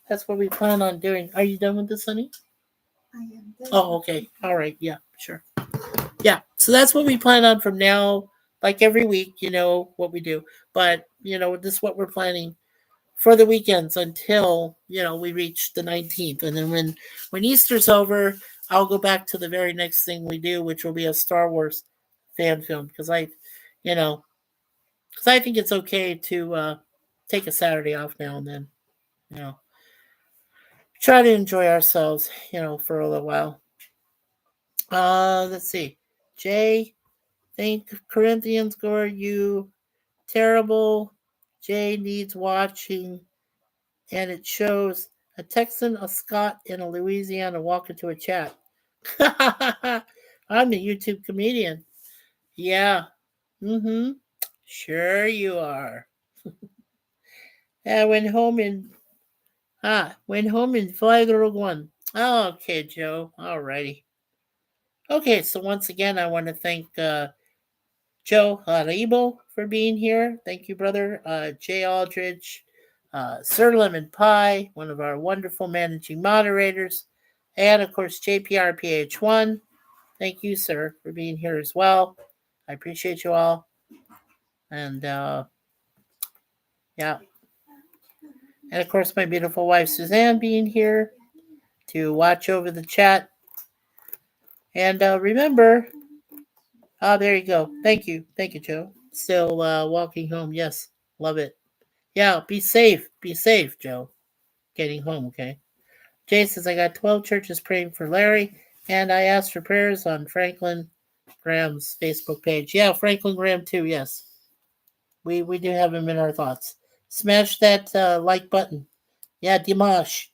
plan on doing. Are you done with this, honey? I am. Oh, okay. All right. Yeah, sure. Yeah. So that's what we plan on from now. Like every week, what we do. But, this is what we're planning for the weekends until, we reach the 19th. And then when Easter's over, I'll go back to the very next thing we do, which will be a Star Wars fan film. Because I think it's okay to take a Saturday off now and then, you know, try to enjoy ourselves, for a little while. Let's see. Jay, think Corinthians score you terrible. Jay needs watching, and it shows a Texan, a Scot, and a Louisiana walk into a chat. I'm a YouTube comedian. Yeah. Mm-hmm. Sure you are. I went home in 501. Okay, Joe. Alrighty. Okay, so once again, I want to thank Joe Haribo for being here. Thank you, brother. Jay Aldridge, Sir Lemon Pie, one of our wonderful managing moderators, and of course, JPRPH1. Thank you, sir, for being here as well. I appreciate you all. And yeah. And of course, my beautiful wife, Suzanne, being here to watch over the chat. And remember, there you go. Thank you, Joe. Still walking home. Yes, love it. Yeah, be safe, Joe. Getting home, okay. Jay says I got 12 churches praying for Larry, and I asked for prayers on Franklin Graham's Facebook page. Yeah, Franklin Graham too. Yes, we do have him in our thoughts. Smash that like button. Yeah, Dimash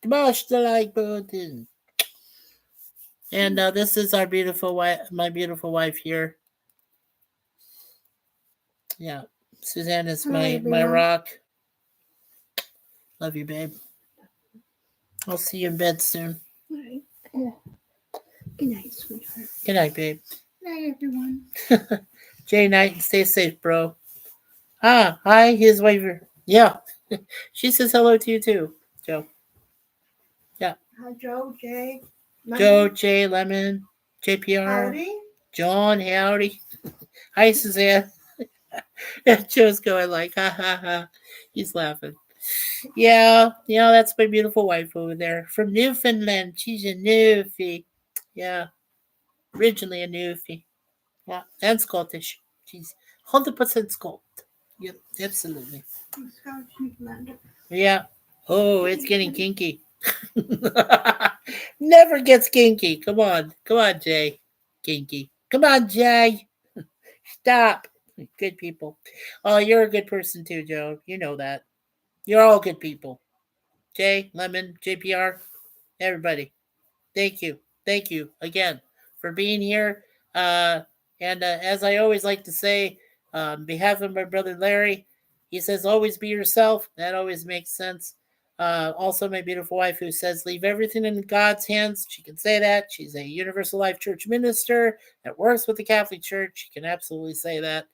the like button. And this is our beautiful wife, my beautiful wife here. Yeah, Suzanne is my rock. Love you, babe. I'll see you in bed soon. All right. Yeah. Good night, sweetheart. Good night, babe. Night, everyone. Jay night and stay safe, bro. Hi, his wife. Yeah, she says hello to you too, Joe. Yeah. Hi, Joe, Jay. Lemon. Joe, Jay, Lemon, JPR, Howdy. John, howdy. Hi, Suzanne. Joe's going like, ha ha ha. He's laughing. Yeah, that's my beautiful wife over there from Newfoundland. She's a Newfie. Yeah, originally a Newfie. Yeah, and Scottish. She's 100% Scot. Yep, absolutely. Scottish Newfoundlander. Yeah. Oh, it's getting kinky. Never gets kinky. Come on, Jay. Kinky. Come on, Jay. Stop. Good people. Oh, you're a good person too, Joe. You know that. You're all good people. Jay, Lemon, JPR, everybody. Thank you. Thank you again for being here. And as I always like to say, on behalf of my brother Larry, he says, always be yourself. That always makes sense. Also, my beautiful wife who says, leave everything in God's hands. She can say that. She's a Universal Life Church minister that works with the Catholic Church. She can absolutely say that.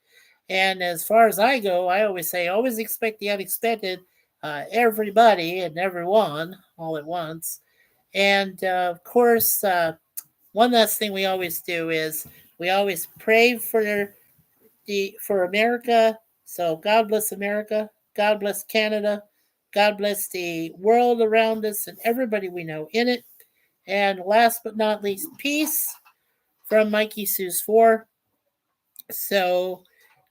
And as far as I go, I always say, always expect the unexpected. Everybody and everyone all at once. And of course, one last thing we always do is we always pray for America. So God bless America. God bless Canada. God bless the world around us and everybody we know in it. And last but not least, peace from MikeySuzeFour. So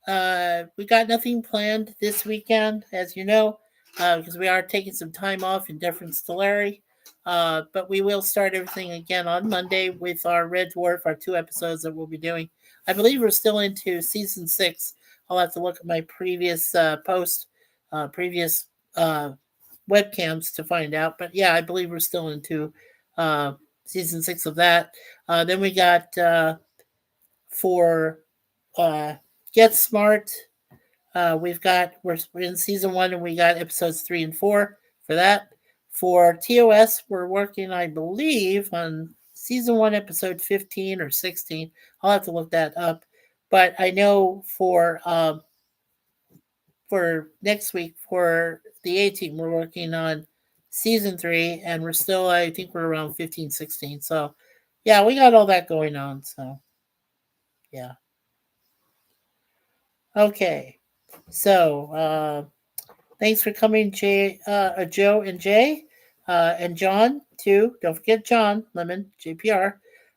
we got nothing planned this weekend, as you know, because we are taking some time off in deference to Larry. But we will start everything again on Monday with our Red Dwarf, our 2 episodes that we'll be doing. I believe we're still into season 6. I'll have to look at my previous previous webcams to find out. But yeah, I believe we're still into season 6 of that. Then we got for Get Smart. We're in season 1 and we got episodes 3 and 4 for that. For TOS, we're working, I believe, on season 1, episode 15 or 16. I'll have to look that up. But I know for next week for the A team, we're working on season 3, and we're still, I think we're around 15, 16. So yeah, we got all that going on. So yeah. Okay. So thanks for coming, Joe and Jay, and John too. Don't forget John Lemon, JPR.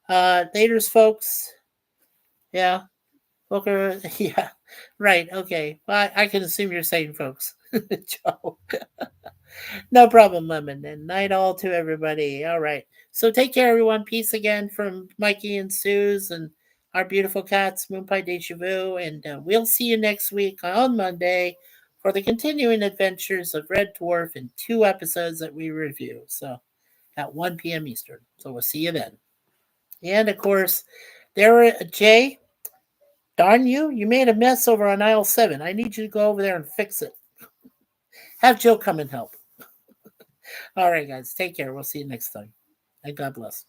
Laters, folks. Yeah. Booker. Yeah. Right. Okay. Well, I can assume you're saying folks. Joe. No problem, Lemon. And night all to everybody. All right. So take care, everyone. Peace again from Mikey and Suze and our beautiful cats, Moonpie Deja Vu. And we'll see you next week on Monday for the continuing adventures of Red Dwarf in 2 episodes that we review. So at 1 p.m. Eastern. So we'll see you then. And of course, Jay, darn you, you made a mess over on aisle 7. I need you to go over there and fix it. Have Joe come and help. All right, guys. Take care. We'll see you next time. And God bless.